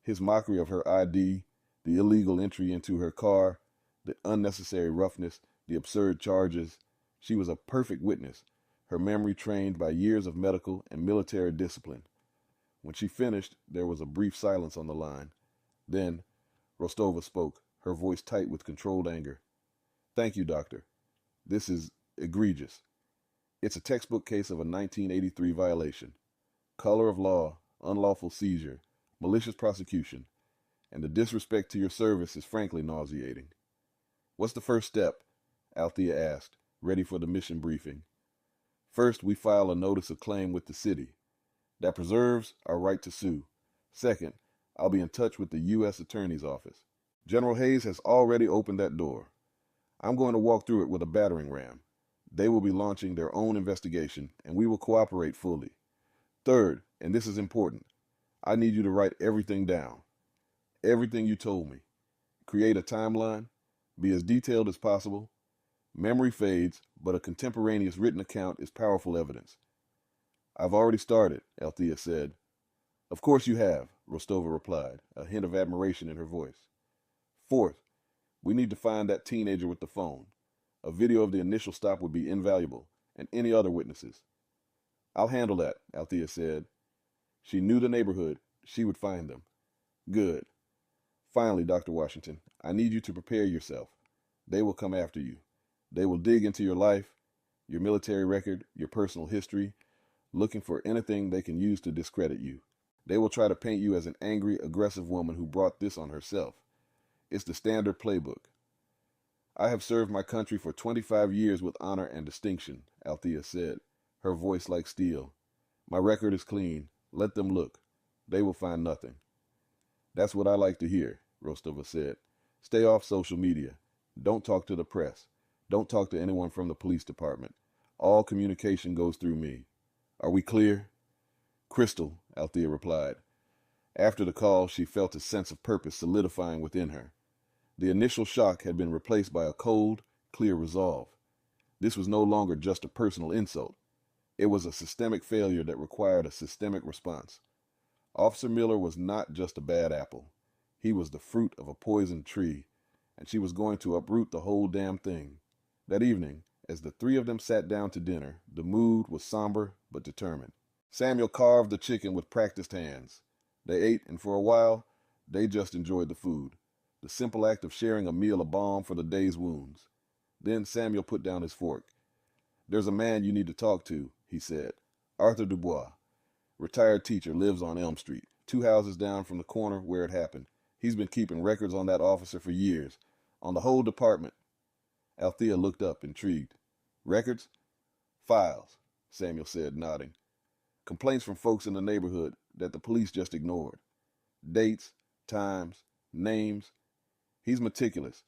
his mockery of her ID, the illegal entry into her car, the unnecessary roughness, the absurd charges. She was a perfect witness, her memory trained by years of medical and military discipline. When she finished, there was a brief silence on the line. Then Rostova spoke, her voice tight with controlled anger. "Thank you, Doctor. This is egregious. It's a textbook case of a 1983 violation. Color of law, unlawful seizure, malicious prosecution, and the disrespect to your service is frankly nauseating." "What's the first step?" Althea asked, ready for the mission briefing. "First, we file a notice of claim with the city. That preserves our right to sue. Second, I'll be in touch with the U.S. Attorney's Office. General Hayes has already opened that door. I'm going to walk through it with a battering ram. They will be launching their own investigation, and we will cooperate fully. Third, and this is important, I need you to write everything down. Everything you told me. Create a timeline. Be as detailed as possible. Memory fades, but a contemporaneous written account is powerful evidence." "I've already started," Althea said. "Of course you have," Rostova replied, a hint of admiration in her voice. "Fourth, we need to find that teenager with the phone. A video of the initial stop would be invaluable, and any other witnesses." "I'll handle that," Althea said. She knew the neighborhood. She would find them. "Good. Finally, Dr. Washington, I need you to prepare yourself. They will come after you. They will dig into your life, your military record, your personal history, looking for anything they can use to discredit you. They will try to paint you as an angry, aggressive woman who brought this on herself. It's the standard playbook. I have served my country for 25 years with honor and distinction," Althea said, her voice like steel. "My record is clean. Let them look. They will find nothing." "That's what I like to hear," Rostova said. "Stay off social media. Don't talk to the press. Don't talk to anyone from the police department. All communication goes through me. Are we clear?" "Crystal," Althea replied. After the call, she felt a sense of purpose solidifying within her. The initial shock had been replaced by a cold, clear resolve. This was no longer just a personal insult. It was a systemic failure that required a systemic response. Officer Miller was not just a bad apple. He was the fruit of a poisoned tree, and she was going to uproot the whole damn thing. That evening, as the three of them sat down to dinner, the mood was somber but determined. Samuel carved the chicken with practiced hands. They ate, and for a while, they just enjoyed the food. The simple act of sharing a meal a balm for the day's wounds. Then Samuel put down his fork. "There's a man you need to talk to," he said. "Arthur Dubois. Retired teacher, lives on Elm Street, 2 houses down from the corner where it happened. He's been keeping records on that officer for years, on the whole department." Althea looked up, intrigued. "Records?" "Files," Samuel said, nodding. "Complaints from folks in the neighborhood that the police just ignored. Dates, times, names. He's meticulous,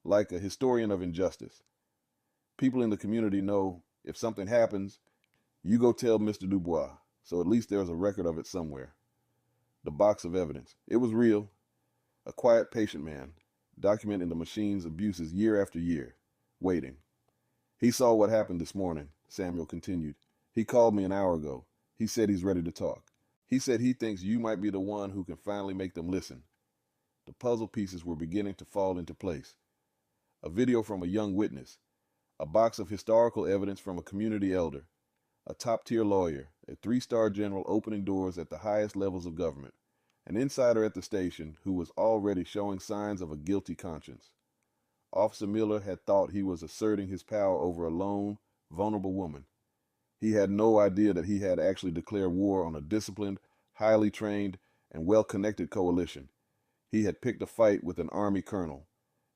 like a historian of injustice. People in the community know if something happens, you go tell Mr. Dubois. so at least there's a record of it somewhere. The box of evidence. It was real. A quiet, patient man, documenting the machine's abuses year after year, waiting. He saw what happened this morning, Samuel continued. He called me an hour ago. He said he's ready to talk. He said he thinks you might be the one who can finally make them listen. The puzzle pieces were beginning to fall into place. A video from a young witness, a box of historical evidence from a community elder, a top-tier lawyer, a 3-star general opening doors at the highest levels of government, an insider at the station who was already showing signs of a guilty conscience. Officer Miller had thought he was asserting his power over a lone, vulnerable woman. He had no idea that he had actually declared war on a disciplined, highly trained, and well-connected coalition. He had picked a fight with an army colonel,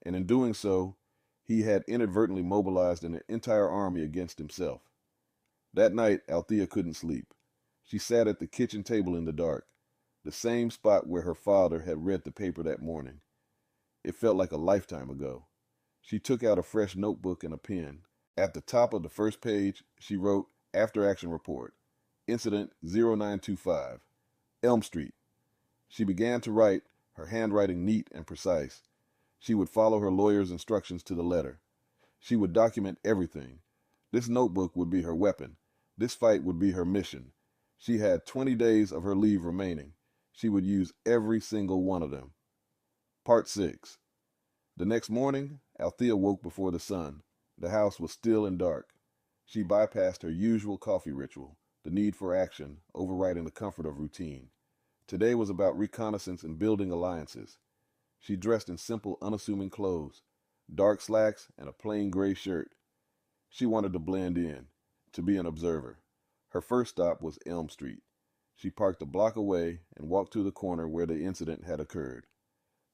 and in doing so, he had inadvertently mobilized an entire army against himself. That night, Althea couldn't sleep. She sat at the kitchen table in the dark, the same spot where her father had read the paper that morning. It felt like a lifetime ago. She took out a fresh notebook and a pen. At the top of the first page, she wrote, After Action Report, Incident 0925, Elm Street. She began to write, her handwriting neat and precise. She would follow her lawyer's instructions to the letter. She would document everything. This notebook would be her weapon. This fight would be her mission. She had 20 days of her leave remaining. She would use every single one of them. Part 6. The next morning, Althea woke before the sun. The house was still and dark. She bypassed her usual coffee ritual, the need for action overriding the comfort of routine. Today was about reconnaissance and building alliances. She dressed in simple, unassuming clothes, dark slacks and a plain gray shirt. She wanted to blend in, to be an observer. Her first stop was Elm Street. She parked a block away and walked to the corner where the incident had occurred.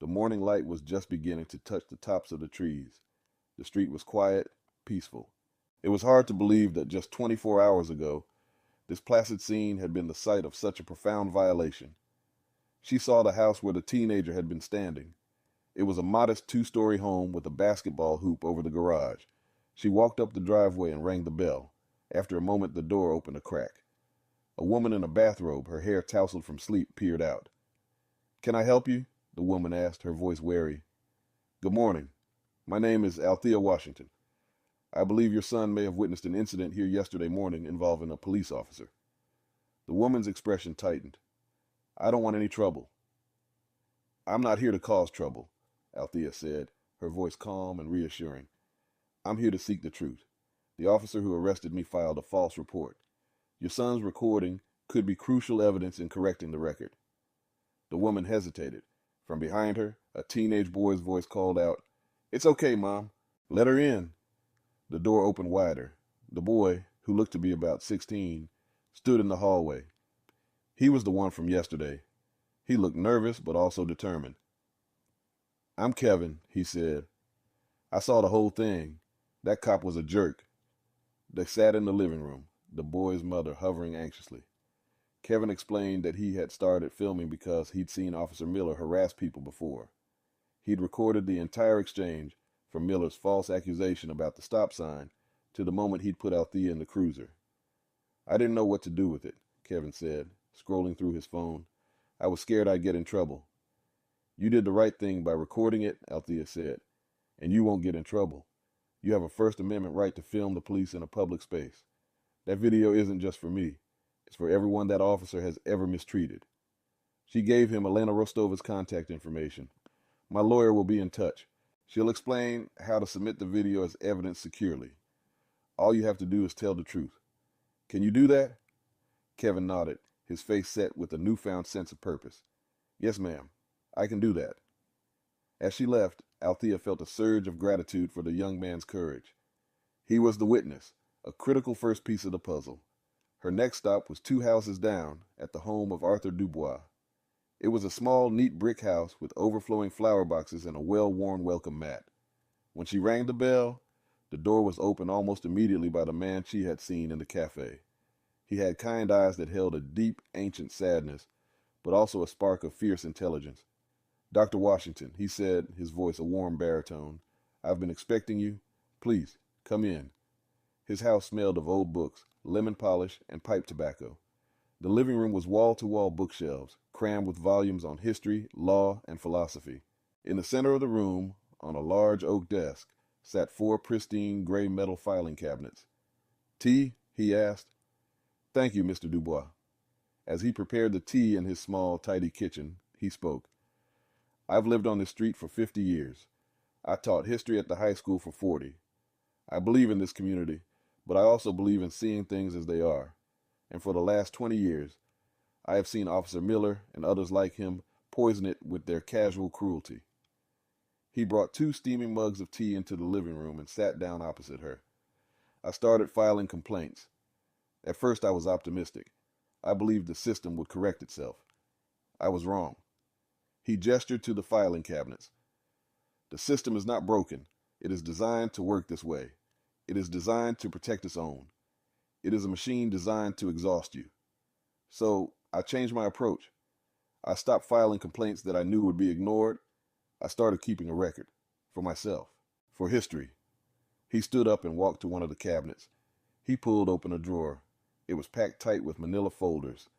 The morning light was just beginning to touch the tops of the trees. The street was quiet, peaceful. It was hard to believe that just 24 hours ago, this placid scene had been the site of such a profound violation. She saw the house where the teenager had been standing. It was a modest 2-story home with a basketball hoop over the garage. She walked up the driveway and rang the bell. After a moment, the door opened a crack. A woman in a bathrobe, her hair tousled from sleep, peered out. "Can I help you?" the woman asked, her voice wary. "Good morning. My name is Althea Washington. I believe your son may have witnessed an incident here yesterday morning involving a police officer." The woman's expression tightened. "I don't want any trouble." "I'm not here to cause trouble," Althea said, her voice calm and reassuring. "I'm here to seek the truth. The officer who arrested me filed a false report. Your son's recording could be crucial evidence in correcting the record." The woman hesitated. From behind her, a teenage boy's voice called out, "It's okay, Mom. Let her in." The door opened wider. The boy, who looked to be about 16, stood in the hallway. He was the one from yesterday. He looked nervous, but also determined. "I'm Kevin," he said. "I saw the whole thing. That cop was a jerk." They sat in the living room, the boy's mother hovering anxiously. Kevin explained that he had started filming because he'd seen Officer Miller harass people before. He'd recorded the entire exchange, from Miller's false accusation about the stop sign to the moment he'd put Althea in the cruiser. "I didn't know what to do with it," Kevin said, scrolling through his phone. "I was scared I'd get in trouble." "You did the right thing by recording it," Althea said, "and you won't get in trouble. You have a First Amendment right to film the police in a public space. That video isn't just for me. It's for everyone that officer has ever mistreated." She gave him Elena Rostova's contact information. "My lawyer will be in touch. She'll explain how to submit the video as evidence securely. All you have to do is tell the truth. Can you do that?" Kevin nodded, his face set with a newfound sense of purpose. "Yes, ma'am. I can do that." As she left, Althea felt a surge of gratitude for the young man's courage. He was the witness, a critical first piece of the puzzle. Her next stop was 2 houses down, at the home of Arthur Dubois. It was a small, neat brick house with overflowing flower boxes and a well-worn welcome mat. When she rang the bell, the door was opened almost immediately by the man she had seen in the cafe. He had kind eyes that held a deep, ancient sadness, but also a spark of fierce intelligence. "Dr. Washington," he said, his voice a warm baritone, "I've been expecting you. Please, come in." His house smelled of old books, lemon polish, and pipe tobacco. The living room was wall-to-wall bookshelves, crammed with volumes on history, law, and philosophy. In the center of the room, on a large oak desk, sat four pristine gray metal filing cabinets. "Tea?" he asked. "Thank you, Mr. Dubois." As he prepared the tea in his small, tidy kitchen, he spoke. "I've lived on this street for 50 years. I taught history at the high school for 40. I believe in this community, but I also believe in seeing things as they are. And for the last 20 years, I have seen Officer Miller and others like him poison it with their casual cruelty." He brought two steaming mugs of tea into the living room and sat down opposite her. "I started filing complaints. At first I was optimistic. I believed the system would correct itself. I was wrong." He gestured to the filing cabinets. "The system is not broken. It is designed to work this way. It is designed to protect its own. It is a machine designed to exhaust you. So I changed my approach. I stopped filing complaints that I knew would be ignored. I started keeping a record. For myself. For history." He stood up and walked to one of the cabinets. He pulled open a drawer. It was packed tight with manila folders,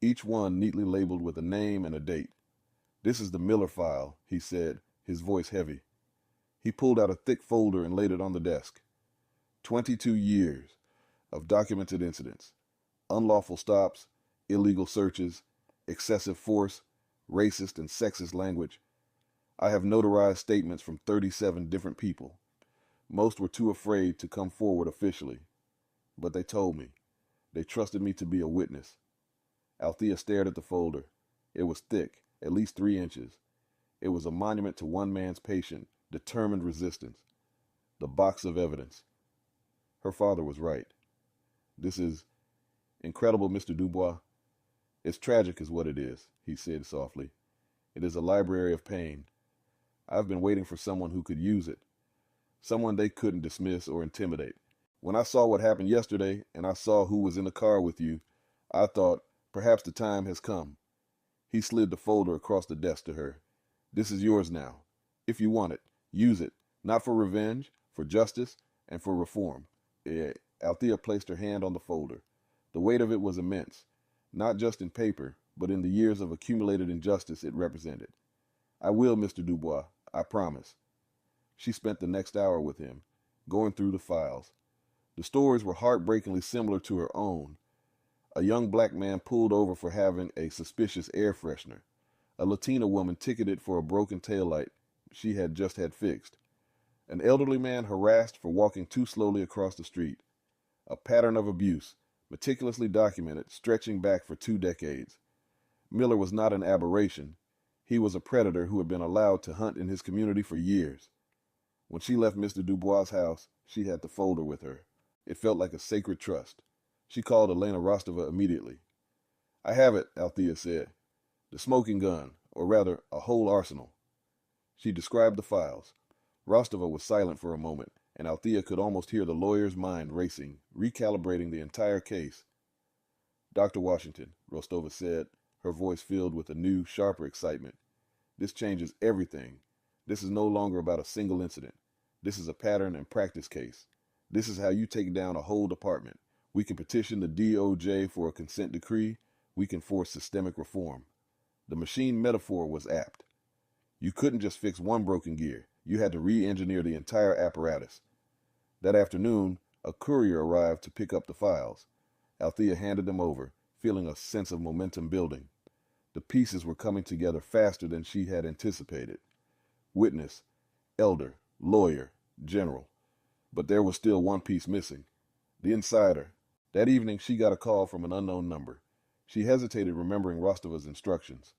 each one neatly labeled with a name and a date. "This is the Miller file," he said, his voice heavy. He pulled out a thick folder and laid it on the desk. 22 years of documented incidents, unlawful stops, illegal searches, excessive force, racist and sexist language. I have notarized statements from 37 different people. Most were too afraid to come forward officially. But they told me. They trusted me to be a witness. Althea stared at the folder. It was thick, at least 3 inches. It was a monument to one man's patient, determined resistance. The box of evidence. Her father was right. "This is incredible, Mr. Dubois. It's tragic is what it is," he said softly. "It is a library of pain. I've been waiting for someone who could use it. Someone they couldn't dismiss or intimidate. When I saw what happened yesterday and I saw who was in the car with you, I thought, perhaps the time has come." He slid the folder across the desk to her. "This is yours now. If you want it, use it. Not for revenge, for justice, and for reform." Althea placed her hand on the folder. The weight of it was immense, not just in paper, but in the years of accumulated injustice it represented. "I will, Mr. Dubois. I promise." She spent the next hour with him, going through the files. The stories were heartbreakingly similar to her own. A young black man pulled over for having a suspicious air freshener. A Latina woman ticketed for a broken taillight she had just had fixed. An elderly man harassed for walking too slowly across the street. A pattern of abuse, meticulously documented, stretching back for 2 decades. Miller was not an aberration. He was a predator who had been allowed to hunt in his community for years. When she left Mr. Dubois' house, she had the folder with her. It felt like a sacred trust. She called Elena Rostova immediately. "I have it," Althea said. "The smoking gun, or rather, a whole arsenal." She described the files. Rostova was silent for a moment, and Althea could almost hear the lawyer's mind racing, recalibrating the entire case. "Dr. Washington," Rostova said, her voice filled with a new, sharper excitement. "This changes everything. This is no longer about a single incident. This is a pattern and practice case. This is how you take down a whole department. We can petition the DOJ for a consent decree. We can force systemic reform." The machine metaphor was apt. You couldn't just fix one broken gear. You had to re-engineer the entire apparatus. That afternoon, a courier arrived to pick up the files. Althea handed them over, feeling a sense of momentum building. The pieces were coming together faster than she had anticipated. Witness, elder, lawyer, general. But there was still one piece missing. The insider. That evening, she got a call from an unknown number. She hesitated, remembering Rostova's instructions,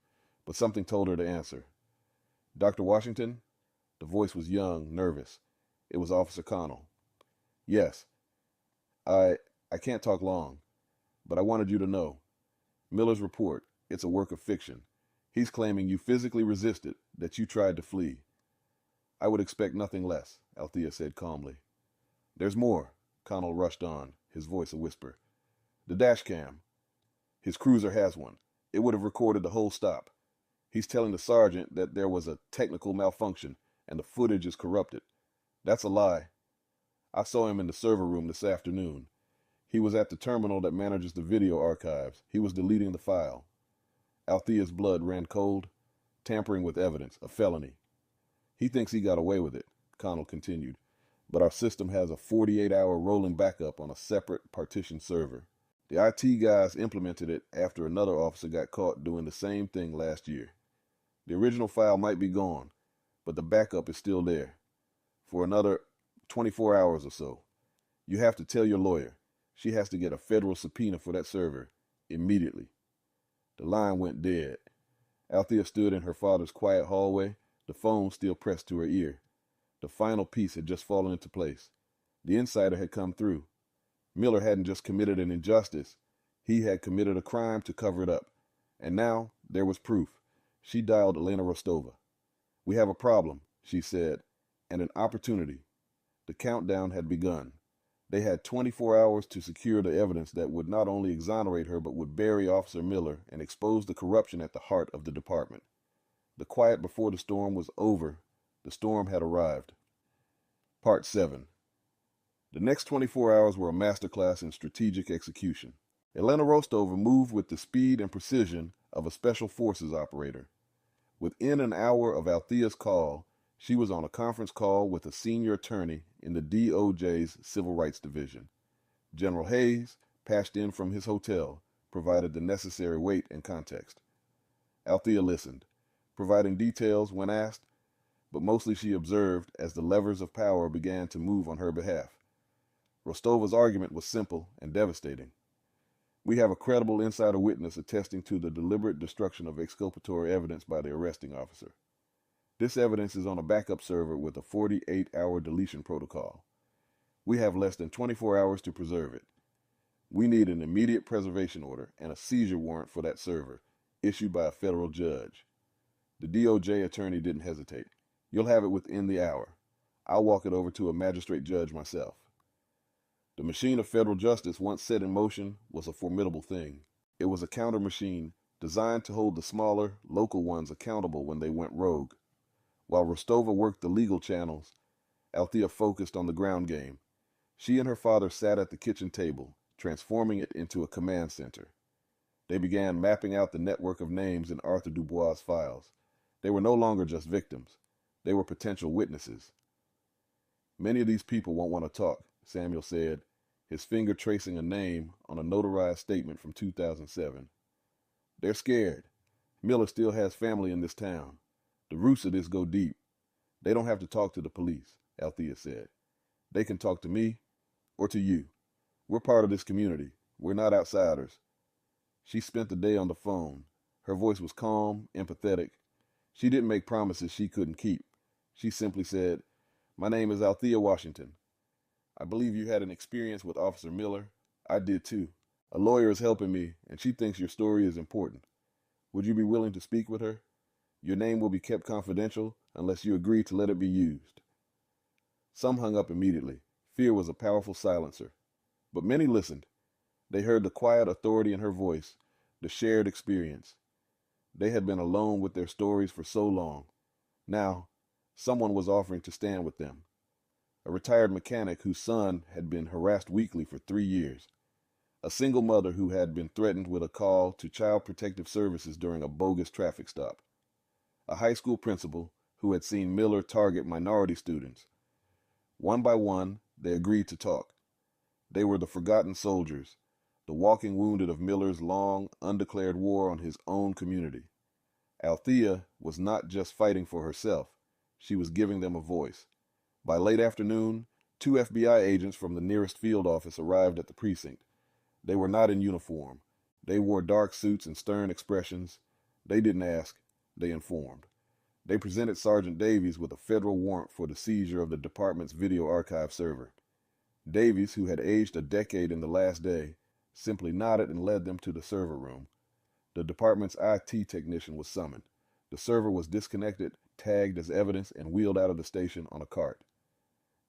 but something told her to answer. "Dr. Washington?" The voice was young, nervous. It was Officer Connell. "Yes. I can't talk long, but I wanted you to know. Miller's report, it's a work of fiction. He's claiming you physically resisted, that you tried to flee." "I would expect nothing less," Althea said calmly. "There's more," Connell rushed on, his voice a whisper. "The dash cam. His cruiser has one. It would have recorded the whole stop. He's telling the sergeant that there was a technical malfunction and the footage is corrupted. That's a lie. I saw him in the server room this afternoon. He was at the terminal that manages the video archives. He was deleting the file. Althea's blood ran cold. Tampering with evidence, a felony. He thinks he got away with it, Connell continued, but our system has a 48-hour rolling backup on a separate partition server. The IT guys implemented it after another officer got caught doing the same thing last year. The original file might be gone, but the backup is still there for another 24 hours or so. You have to tell your lawyer. She has to get a federal subpoena for that server immediately. The line went dead. Althea stood in her father's quiet hallway, the phone still pressed to her ear. The final piece had just fallen into place. The insider had come through. Miller hadn't just committed an injustice. He had committed a crime to cover it up. And now there was proof. She dialed Elena Rostova. "We have a problem," she said, "and an opportunity." The countdown had begun. They had 24 hours to secure the evidence that would not only exonerate her but would bury Officer Miller and expose the corruption at the heart of the department. The quiet before the storm was over. The storm had arrived. Part 7. The next 24 hours were a masterclass in strategic execution. Elena Rostova moved with the speed and precision of a special forces operator. Within an hour of Althea's call, she was on a conference call with a senior attorney in the DOJ's Civil Rights Division. General Hayes, patched in from his hotel, provided the necessary weight and context. Althea listened, providing details when asked, but mostly she observed as the levers of power began to move on her behalf. Rostova's argument was simple and devastating. "We have a credible insider witness attesting to the deliberate destruction of exculpatory evidence by the arresting officer. This evidence is on a backup server with a 48-hour deletion protocol. We have less than 24 hours to preserve it. We need an immediate preservation order and a seizure warrant for that server, issued by a federal judge." The DOJ attorney didn't hesitate. "You'll have it within the hour. I'll walk it over to a magistrate judge myself." The machine of federal justice, once set in motion, was a formidable thing. It was a counter machine designed to hold the smaller, local ones accountable when they went rogue. While Rostova worked the legal channels, Althea focused on the ground game. She and her father sat at the kitchen table, transforming it into a command center. They began mapping out the network of names in Arthur Dubois' files. They were no longer just victims. They were potential witnesses. "Many of these people won't want to talk," Samuel said, his finger tracing a name on a notarized statement from 2007. "They're scared. Miller still has family in this town. The roots of this go deep. They don't have to talk to the police," Althea said. "They can talk to me or to you. We're part of this community. We're not outsiders." She spent the day on the phone. Her voice was calm, empathetic. She didn't make promises she couldn't keep. She simply said, "My name is Althea Washington. I believe you had an experience with Officer Miller. I did too. A lawyer is helping me, and she thinks your story is important. Would you be willing to speak with her? Your name will be kept confidential unless you agree to let it be used." Some hung up immediately. Fear was a powerful silencer. But many listened. They heard the quiet authority in her voice, the shared experience. They had been alone with their stories for so long. Now, someone was offering to stand with them. A retired mechanic whose son had been harassed weekly for 3 years. A single mother who had been threatened with a call to Child Protective Services during a bogus traffic stop. A high school principal who had seen Miller target minority students. One by one, they agreed to talk. They were the forgotten soldiers, the walking wounded of Miller's long, undeclared war on his own community. Althea was not just fighting for herself. She was giving them a voice. By late afternoon, 2 FBI agents from the nearest field office arrived at the precinct. They were not in uniform. They wore dark suits and stern expressions. They didn't ask. They informed. They presented Sergeant Davies with a federal warrant for the seizure of the department's video archive server. Davies, who had aged a decade in the last day, simply nodded and led them to the server room. The department's IT technician was summoned. The server was disconnected, tagged as evidence, and wheeled out of the station on a cart.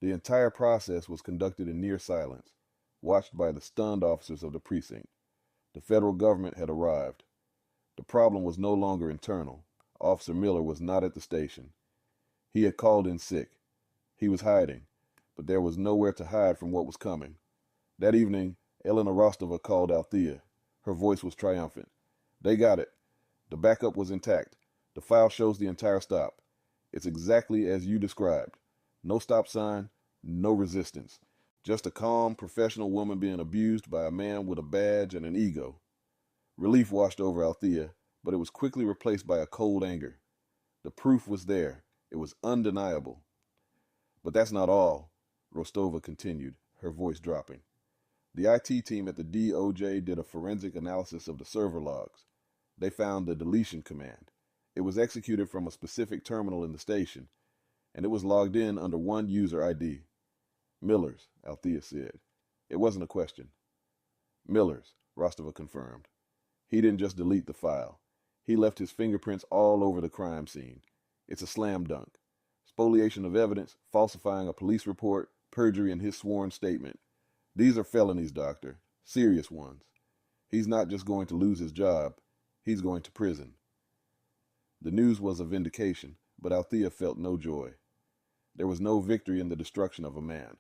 The entire process was conducted in near silence, watched by the stunned officers of the precinct. The federal government had arrived. The problem was no longer internal. Officer Miller was not at the station. He had called in sick. He was hiding, but there was nowhere to hide from what was coming. That evening, Elena Rostova called Althea. Her voice was triumphant. They got it. The backup was intact. The file shows the entire stop. It's exactly as you described. No stop sign, no resistance. Just a calm, professional woman being abused by a man with a badge and an ego. Relief washed over Althea, but it was quickly replaced by a cold anger. The proof was there. It was undeniable. But that's not all, Rostova continued, her voice dropping. The IT team at the DOJ did a forensic analysis of the server logs. They found the deletion command. It was executed from a specific terminal in the station, and it was logged in under one user ID. Miller's, Althea said. It wasn't a question. Miller's, Rostova confirmed. He didn't just delete the file. He left his fingerprints all over the crime scene. It's a slam dunk. Spoliation of evidence, falsifying a police report, perjury in his sworn statement. These are felonies, Doctor. Serious ones. He's not just going to lose his job. He's going to prison. The news was a vindication, but Althea felt no joy. There was no victory in the destruction of a man,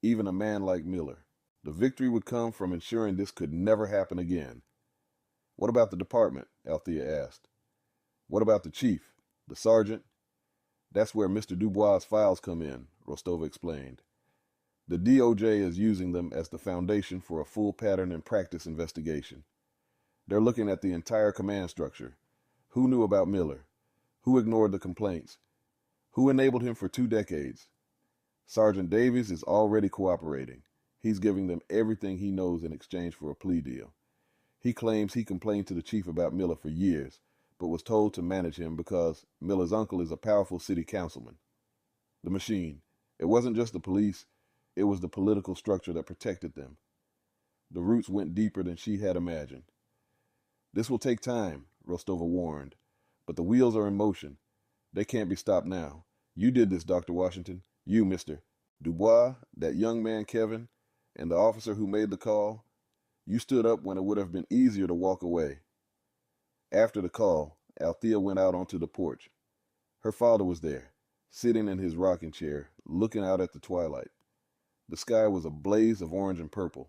even a man like Miller. The victory would come from ensuring this could never happen again. What about the department? Althea asked. What about the chief, the sergeant? That's where Mr. Dubois' files come in, Rostova explained. The DOJ is using them as the foundation for a full pattern and practice investigation. They're looking at the entire command structure. Who knew about Miller? Who ignored the complaints? Who enabled him for 2 decades? Sergeant Davies is already cooperating. He's giving them everything he knows in exchange for a plea deal. He claims he complained to the chief about Miller for years, but was told to manage him because Miller's uncle is a powerful city councilman. The machine. It wasn't just the police, it was the political structure that protected them. The roots went deeper than she had imagined. This will take time, Rostova warned, but the wheels are in motion. They can't be stopped now. You did this, Dr. Washington. You, Mr. Dubois, that young man Kevin, and the officer who made the call. You stood up when it would have been easier to walk away. After the call, Althea went out onto the porch. Her father was there, sitting in his rocking chair, looking out at the twilight. The sky was a blaze of orange and purple.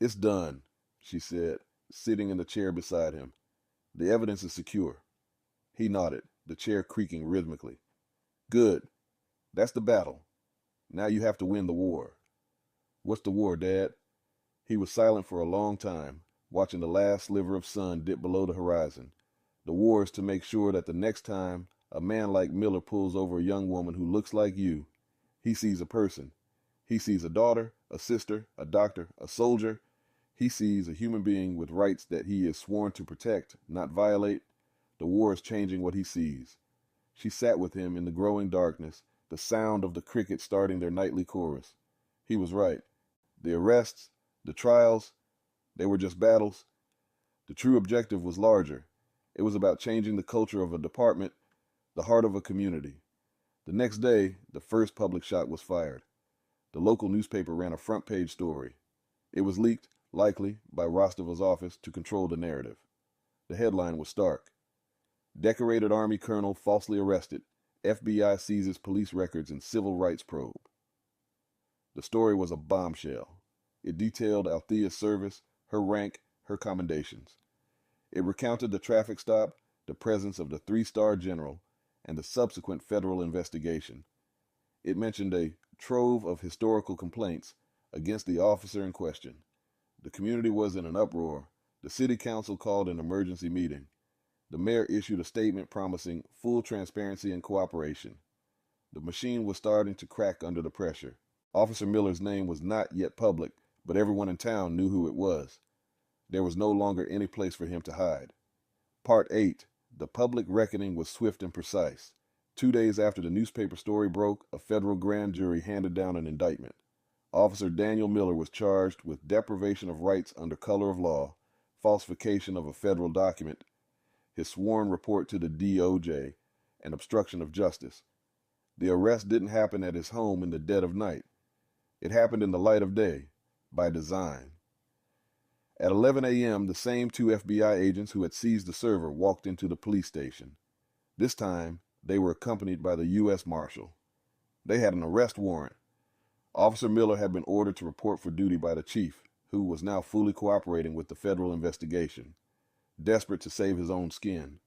It's done, she said, sitting in the chair beside him. The evidence is secure. He nodded, the chair creaking rhythmically. Good. That's the battle. Now you have to win the war. What's the war, Dad? He was silent for a long time, watching the last sliver of sun dip below the horizon. The war is to make sure that the next time a man like Miller pulls over a young woman who looks like you, he sees a person. He sees a daughter, a sister, a doctor, a soldier. He sees a human being with rights that he is sworn to protect, not violate. The war is changing what he sees. She sat with him in the growing darkness, the sound of the crickets starting their nightly chorus. He was right. The arrests, the trials, they were just battles. The true objective was larger. It was about changing the culture of a department, the heart of a community. The next day, the first public shot was fired. The local newspaper ran a front-page story. It was leaked, likely, by Rostova's office to control the narrative. The headline was stark. Decorated Army Colonel falsely arrested. FBI seizes police records in civil rights probe. The story was a bombshell. It detailed Althea's service, her rank, her commendations. It recounted the traffic stop, the presence of the 3-star general, and the subsequent federal investigation. It mentioned a trove of historical complaints against the officer in question. The community was in an uproar. The city council called an emergency meeting. The mayor issued a statement promising full transparency and cooperation. The machine was starting to crack under the pressure. Officer Miller's name was not yet public, but everyone in town knew who it was. There was no longer any place for him to hide. Part 8. The public reckoning was swift and precise. 2 days after the newspaper story broke, a federal grand jury handed down an indictment. Officer Daniel Miller was charged with deprivation of rights under color of law, falsification of a federal document, his sworn report to the DOJ, and obstruction of justice. The arrest didn't happen at his home in the dead of night. It happened in the light of day, by design. At 11 a.m., the same 2 FBI agents who had seized the server walked into the police station. This time, they were accompanied by the U.S. Marshal. They had an arrest warrant. Officer Miller had been ordered to report for duty by the chief, who was now fully cooperating with the federal investigation, desperate to save his own skin.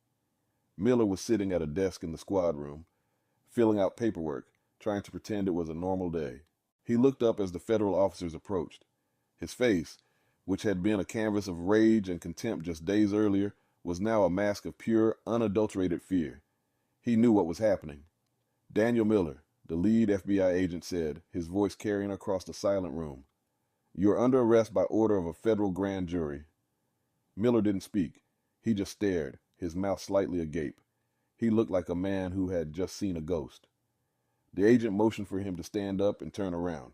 Miller was sitting at a desk in the squad room, filling out paperwork, trying to pretend it was a normal day. He looked up as the federal officers approached. His face, which had been a canvas of rage and contempt just days earlier, was now a mask of pure, unadulterated fear. He knew what was happening. Daniel Miller, the lead FBI agent, said, his voice carrying across the silent room, "You are under arrest by order of a federal grand jury." Miller didn't speak. He just stared, his mouth slightly agape. He looked like a man who had just seen a ghost. The agent motioned for him to stand up and turn around.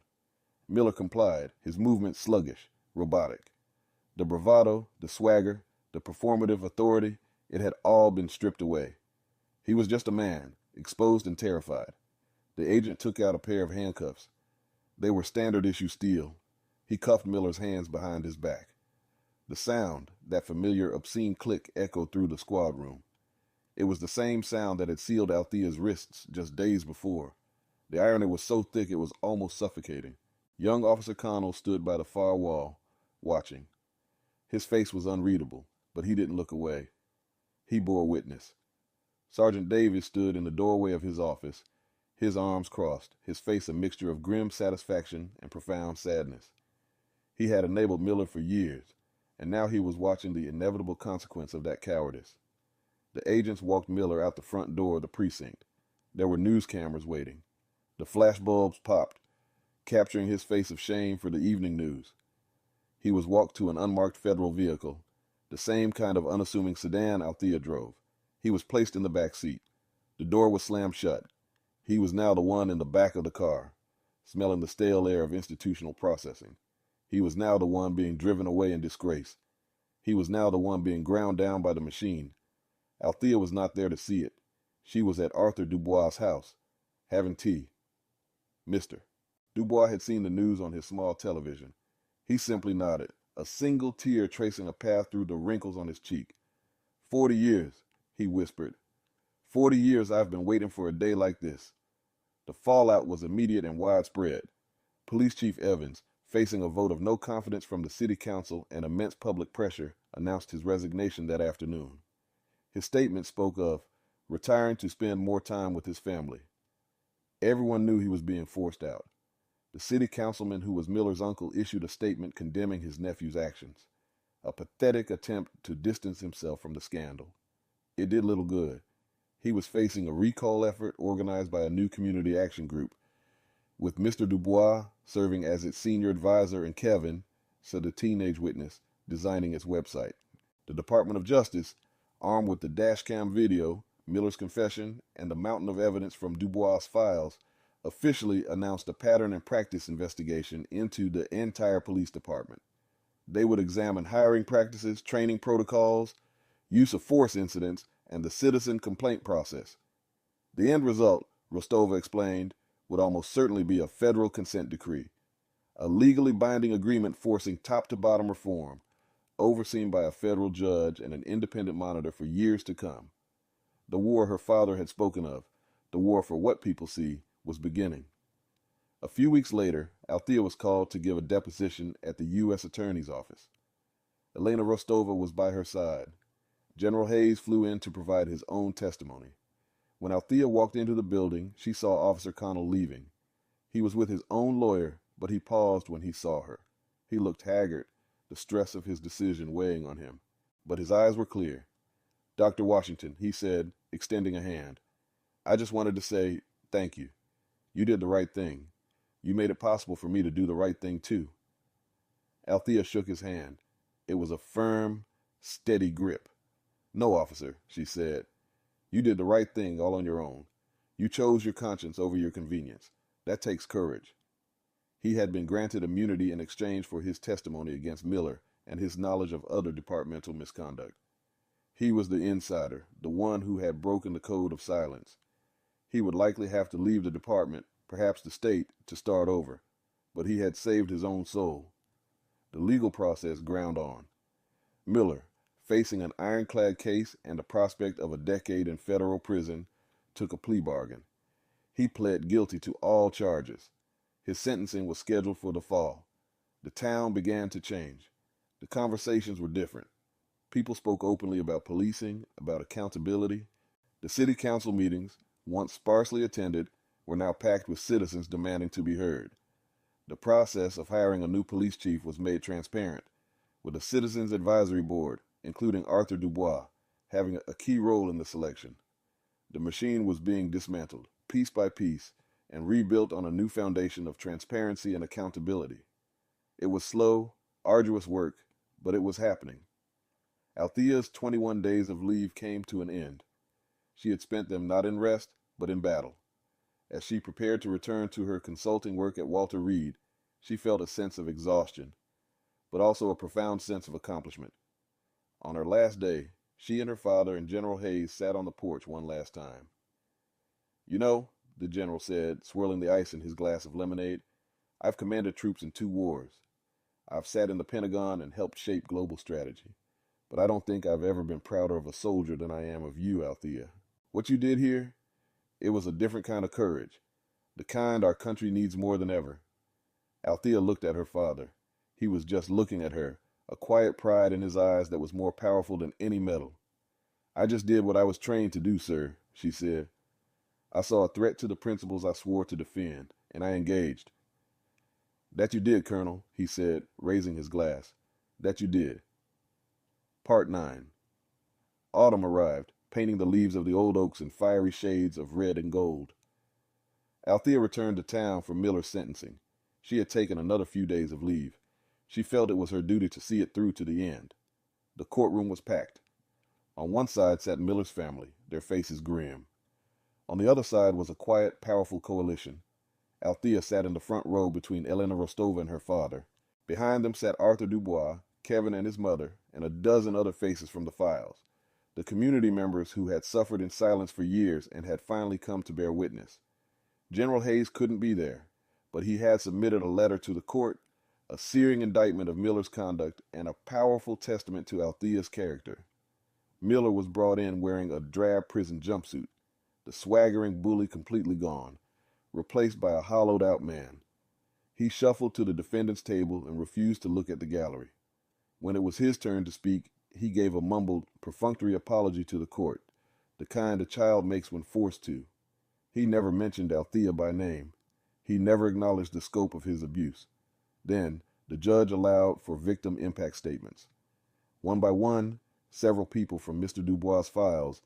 Miller complied, his movements sluggish, robotic. The bravado, the swagger, the performative authority, it had all been stripped away. He was just a man, exposed and terrified. The agent took out a pair of handcuffs. They were standard-issue steel. He cuffed Miller's hands behind his back. The sound, that familiar, obscene click, echoed through the squad room. It was the same sound that had sealed Althea's wrists just days before. The irony was so thick it was almost suffocating. Young Officer Connell stood by the far wall, watching. His face was unreadable, but he didn't look away. He bore witness. Sergeant Davis stood in the doorway of his office, his arms crossed, his face a mixture of grim satisfaction and profound sadness. He had enabled Miller for years, and now he was watching the inevitable consequence of that cowardice. The agents walked Miller out the front door of the precinct. There were news cameras waiting. The flashbulbs popped, capturing his face of shame for the evening news. He was walked to an unmarked federal vehicle, the same kind of unassuming sedan Althea drove. He was placed in the back seat. The door was slammed shut. He was now the one in the back of the car, smelling the stale air of institutional processing. He was now the one being driven away in disgrace. He was now the one being ground down by the machine. Althea was not there to see it. She was at Arthur Dubois' house, having tea. Mister. Dubois had seen the news on his small television. He simply nodded, a single tear tracing a path through the wrinkles on his cheek. 40 years, he whispered. 40 years I've been waiting for a day like this. The fallout was immediate and widespread. Police Chief Evans, facing a vote of no confidence from the city council and immense public pressure, announced his resignation that afternoon. His statement spoke of retiring to spend more time with his family. Everyone knew he was being forced out. The city councilman, who was Miller's uncle, issued a statement condemning his nephew's actions, a pathetic attempt to distance himself from the scandal. It did little good. He was facing a recall effort organized by a new community action group, with Mr. Dubois serving as its senior advisor and Kevin, said a teenage witness, designing its website. The Department of Justice, armed with the dashcam video, Miller's confession, and the mountain of evidence from Dubois' files, officially announced a pattern and practice investigation into the entire police department. They would examine hiring practices, training protocols, use of force incidents, and the citizen complaint process. The end result, Rostova explained, would almost certainly be a federal consent decree, a legally binding agreement forcing top-to-bottom reform, overseen by a federal judge and an independent monitor for years to come. The war her father had spoken of, the war for what people see, was beginning. A few weeks later, Althea was called to give a deposition at the U.S. Attorney's Office. Elena Rostova was by her side. General Hayes flew in to provide his own testimony. When Althea walked into the building, she saw Officer Connell leaving. He was with his own lawyer, but he paused when he saw her. He looked haggard, the stress of his decision weighing on him. But his eyes were clear. "Dr. Washington," he said, extending a hand, "I just wanted to say thank you. You did the right thing. You made it possible for me to do the right thing, too." Althea shook his hand. It was a firm, steady grip. "No, officer," she said. "You did the right thing all on your own. You chose your conscience over your convenience. That takes courage." He had been granted immunity in exchange for his testimony against Miller and his knowledge of other departmental misconduct. He was the insider, the one who had broken the code of silence. He would likely have to leave the department, perhaps the state, to start over, but he had saved his own soul. The legal process ground on. Miller, facing an ironclad case and the prospect of a decade in federal prison, took a plea bargain. He pled guilty to all charges. His sentencing was scheduled for the fall. The town began to change. The conversations were different. People spoke openly about policing, about accountability. The city council meetings, once sparsely attended, were now packed with citizens demanding to be heard. The process of hiring a new police chief was made transparent, with a citizens advisory board, including Arthur Dubois, having a key role in the selection. The machine was being dismantled, piece by piece, and rebuilt on a new foundation of transparency and accountability. It was slow, arduous work, but it was happening. Althea's 21 days of leave came to an end. She had spent them not in rest, but in battle. As she prepared to return to her consulting work at Walter Reed, she felt a sense of exhaustion, but also a profound sense of accomplishment. On her last day, she and her father and General Hayes sat on the porch one last time. "You know," the general said, swirling the ice in his glass of lemonade, "I've commanded troops in 2 wars. I've sat in the Pentagon and helped shape global strategy. But I don't think I've ever been prouder of a soldier than I am of you, Althea. What you did here, it was a different kind of courage, the kind our country needs more than ever." Althea looked at her father. He was just looking at her, a quiet pride in his eyes that was more powerful than any medal. "I just did what I was trained to do, sir," she said. "I saw a threat to the principles I swore to defend, and I engaged." "That you did, Colonel," he said, raising his glass. "That you did." Part 9. Autumn arrived, painting the leaves of the old oaks in fiery shades of red and gold. Althea returned to town for Miller's sentencing. She had taken another few days of leave. She felt it was her duty to see it through to the end. The courtroom was packed. On one side sat Miller's family, their faces grim. On the other side was a quiet, powerful coalition. Althea sat in the front row between Elena Rostova and her father. Behind them sat Arthur Dubois, Kevin and his mother, and a dozen other faces from the files, the community members who had suffered in silence for years and had finally come to bear witness. General Hayes couldn't be there, but he had submitted a letter to the court, a searing indictment of Miller's conduct and a powerful testament to Althea's character. Miller was brought in wearing a drab prison jumpsuit, the swaggering bully completely gone, replaced by a hollowed-out man. He shuffled to the defendant's table and refused to look at the gallery. When it was his turn to speak, he gave a mumbled, perfunctory apology to the court, the kind a child makes when forced to. He never mentioned Althea by name. He never acknowledged the scope of his abuse. Then, the judge allowed for victim impact statements. One by one, several people from Mr. Dubois' files,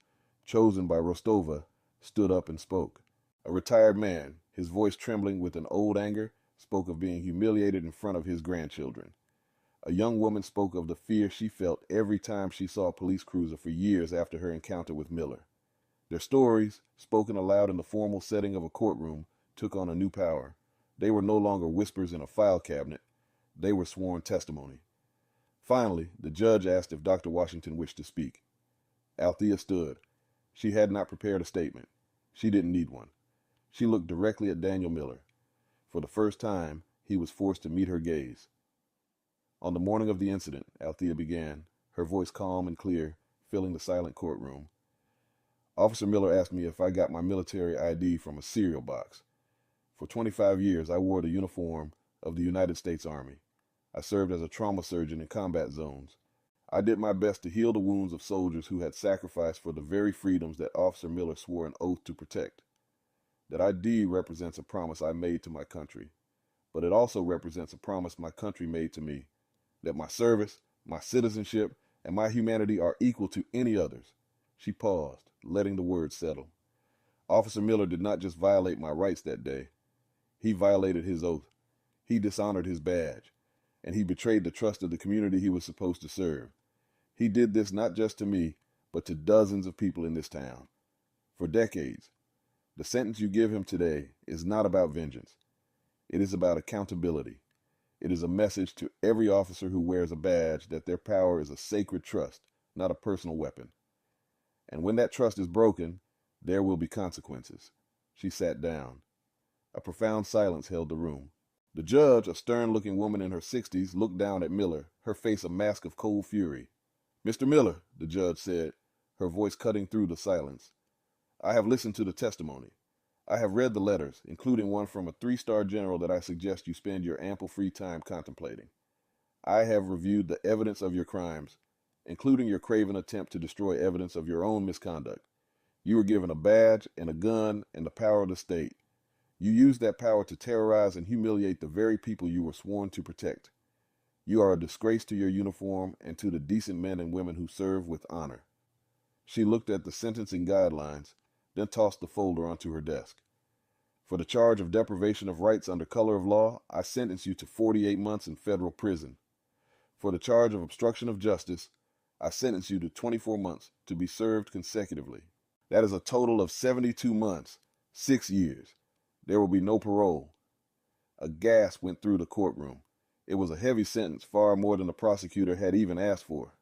chosen by Rostova, stood up and spoke. A retired man, his voice trembling with an old anger, spoke of being humiliated in front of his grandchildren. A young woman spoke of the fear she felt every time she saw a police cruiser for years after her encounter with Miller. Their stories, spoken aloud in the formal setting of a courtroom, took on a new power. They were no longer whispers in a file cabinet. They were sworn testimony. Finally, the judge asked if Dr. Washington wished to speak. Althea stood. She had not prepared a statement. She didn't need one. She looked directly at Daniel Miller. For the first time, he was forced to meet her gaze. "On the morning of the incident," Althea began, her voice calm and clear, filling the silent courtroom, "Officer Miller asked me if I got my military ID from a cereal box. For 25 years, I wore the uniform of the United States Army. I served as a trauma surgeon in combat zones. I did my best to heal the wounds of soldiers who had sacrificed for the very freedoms that Officer Miller swore an oath to protect. That ID represents a promise I made to my country, but it also represents a promise my country made to me, that my service, my citizenship, and my humanity are equal to any others." She paused, letting the words settle. Officer Miller did not just violate my rights that day. He violated his oath. He dishonored his badge, and he betrayed the trust of the community he was supposed to serve. He did this not just to me, but to dozens of people in this town. For decades. The sentence you give him today is not about vengeance. It is about accountability. It is a message to every officer who wears a badge that their power is a sacred trust, not a personal weapon. And when that trust is broken, there will be consequences. She sat down. A profound silence held the room. The judge, a stern-looking woman in her 60s, looked down at Miller, her face a mask of cold fury. "Mr. Miller," the judge said, her voice cutting through the silence, "I have listened to the testimony. I have read the letters, including one from a 3-star general that I suggest you spend your ample free time contemplating. I have reviewed the evidence of your crimes, including your craven attempt to destroy evidence of your own misconduct. You were given a badge and a gun and the power of the state. You used that power to terrorize and humiliate the very people you were sworn to protect. You are a disgrace to your uniform and to the decent men and women who serve with honor. She looked at the sentencing guidelines, then tossed the folder onto her desk. For the charge of deprivation of rights under color of law, I sentence you to 48 months in federal prison. For the charge of obstruction of justice, I sentence you to 24 months to be served consecutively. That is a total of 72 months, 6 years. There will be no parole. A gasp went through the courtroom. It was a heavy sentence, far more than the prosecutor had even asked for.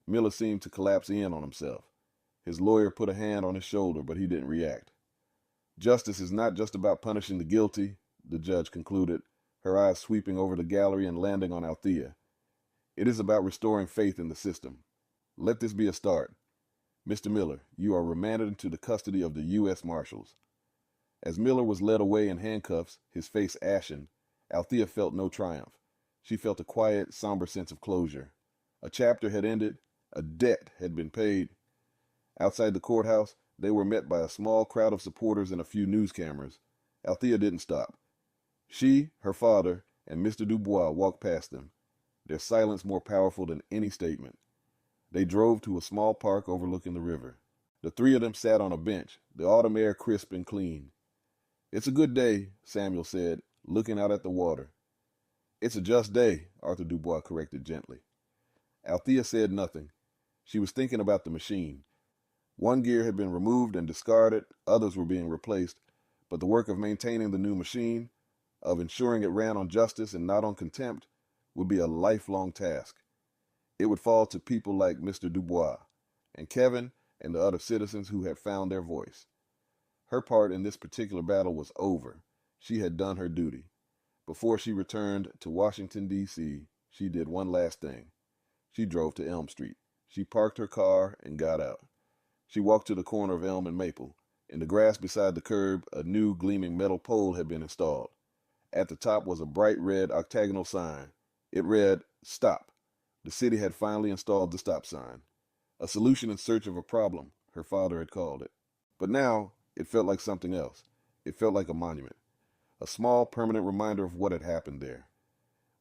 Miller seemed to collapse in on himself. His lawyer put a hand on his shoulder, but he didn't react. Justice is not just about punishing the guilty, the judge concluded, her eyes sweeping over the gallery and landing on Althea. It is about restoring faith in the system. Let this be a start. Mr. Miller, you are remanded into the custody of the U.S. Marshals. As Miller was led away in handcuffs, his face ashen, Althea felt no triumph. She felt a quiet, somber sense of closure. A chapter had ended, a debt had been paid. Outside the courthouse, they were met by a small crowd of supporters and a few news cameras. Althea didn't stop. She, her father, and Mr. Dubois walked past them, their silence more powerful than any statement. They drove to a small park overlooking the river. The three of them sat on a bench, the autumn air crisp and clean. "It's a good day," Samuel said, looking out at the water. "It's a just day," Arthur Dubois corrected gently. Althea said nothing. She was thinking about the machine. One gear had been removed and discarded, others were being replaced, but the work of maintaining the new machine, of ensuring it ran on justice and not on contempt, would be a lifelong task. It would fall to people like Mr. Dubois, and Kevin, and the other citizens who had found their voice. Her part in this particular battle was over. She had done her duty. Before she returned to Washington, D.C., she did one last thing. She drove to Elm Street. She parked her car and got out. She walked to the corner of Elm and Maple. In the grass beside the curb, a new gleaming metal pole had been installed. At the top was a bright red octagonal sign. It read, "Stop." The city had finally installed the stop sign. A solution in search of a problem, her father had called it. But now, it felt like something else. It felt like a monument. A small, permanent reminder of what had happened there.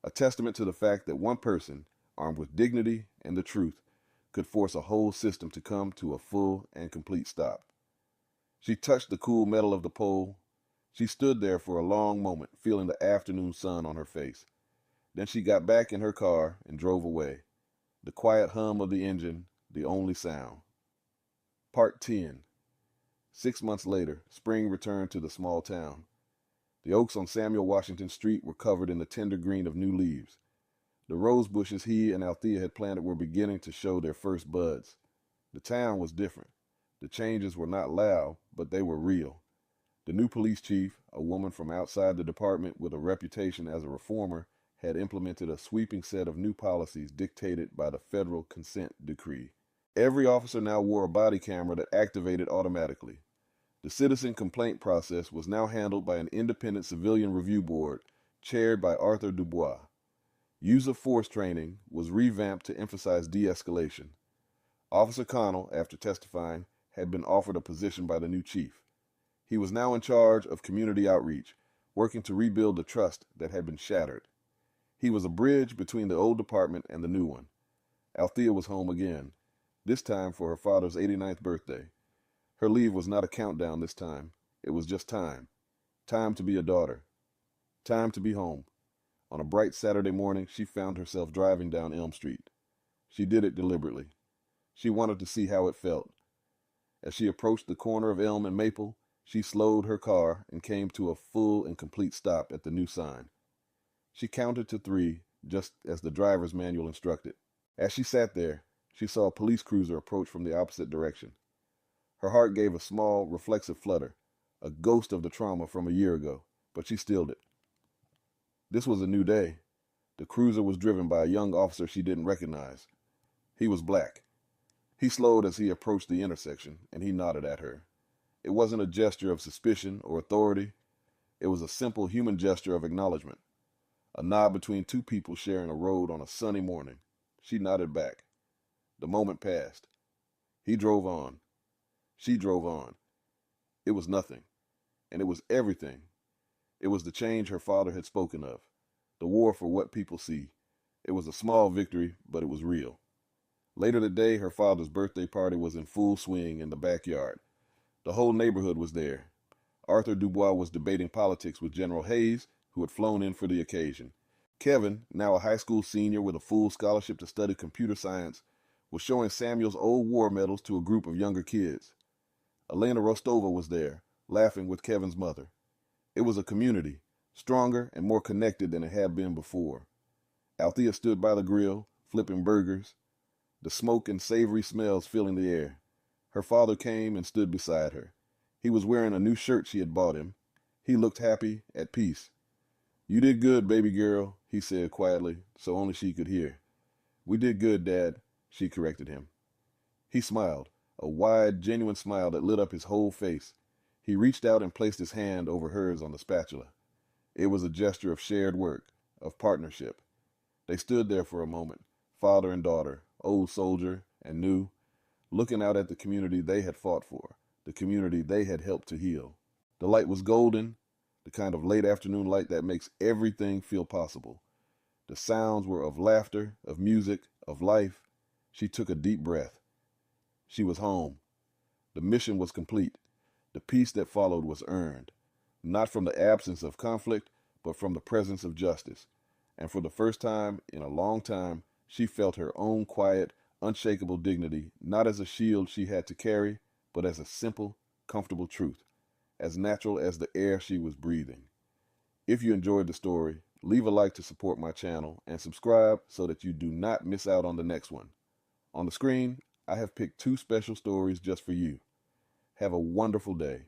A testament to the fact that one person, armed with dignity and the truth, could force a whole system to come to a full and complete stop. She touched the cool metal of the pole. She stood there for a long moment, feeling the afternoon sun on her face. Then she got back in her car and drove away. The quiet hum of the engine, the only sound. Part 10. 6 months later, spring returned to the small town. The oaks on Samuel Washington Street were covered in the tender green of new leaves. The rose bushes he and Althea had planted were beginning to show their first buds. The town was different. The changes were not loud, but they were real. The new police chief, a woman from outside the department with a reputation as a reformer, had implemented a sweeping set of new policies dictated by the federal consent decree. Every officer now wore a body camera that activated automatically. The citizen complaint process was now handled by an independent civilian review board, chaired by Arthur Dubois. Use of force training was revamped to emphasize de-escalation. Officer Connell, after testifying, had been offered a position by the new chief. He was now in charge of community outreach, working to rebuild the trust that had been shattered. He was a bridge between the old department and the new one. Althea was home again, this time for her father's 89th birthday. Her leave was not a countdown this time. It was just time. Time to be a daughter. Time to be home. On a bright Saturday morning, she found herself driving down Elm Street. She did it deliberately. She wanted to see how it felt. As she approached the corner of Elm and Maple, she slowed her car and came to a full and complete stop at the new sign. She counted to 3, just as the driver's manual instructed. As she sat there, she saw a police cruiser approach from the opposite direction. Her heart gave a small, reflexive flutter, a ghost of the trauma from a year ago, but she stilled it. This was a new day. The cruiser was driven by a young officer she didn't recognize. He was black. He slowed as he approached the intersection, and he nodded at her. It wasn't a gesture of suspicion or authority. It was a simple human gesture of acknowledgement. A nod between two people sharing a road on a sunny morning. She nodded back. The moment passed. He drove on. She drove on. It was nothing, and it was everything. It was the change her father had spoken of, the war for what people see. It was a small victory, but it was real. Later that day, her father's birthday party was in full swing in the backyard. The whole neighborhood was there. Arthur Dubois was debating politics with General Hayes, who had flown in for the occasion. Kevin, now a high school senior with a full scholarship to study computer science, was showing Samuel's old war medals to a group of younger kids. Elena Rostova was there, laughing with Kevin's mother. It was a community, stronger and more connected than it had been before. Althea stood by the grill, flipping burgers, the smoke and savory smells filling the air. Her father came and stood beside her. He was wearing a new shirt she had bought him. He looked happy, at peace. "You did good, baby girl," he said quietly, so only she could hear. "We did good, Dad," she corrected him. He smiled, a wide, genuine smile that lit up his whole face. He reached out and placed his hand over hers on the spatula. It was a gesture of shared work, of partnership. They stood there for a moment, father and daughter, old soldier and new, looking out at the community they had fought for, the community they had helped to heal. The light was golden, the kind of late afternoon light that makes everything feel possible. The sounds were of laughter, of music, of life. She took a deep breath. She was home. The mission was complete. The peace that followed was earned, not from the absence of conflict, but from the presence of justice. And for the first time in a long time, she felt her own quiet, unshakable dignity, not as a shield she had to carry, but as a simple, comfortable truth, as natural as the air she was breathing. If you enjoyed the story, leave a like to support my channel and subscribe so that you do not miss out on the next one. On the screen, I have picked 2 special stories just for you. Have a wonderful day.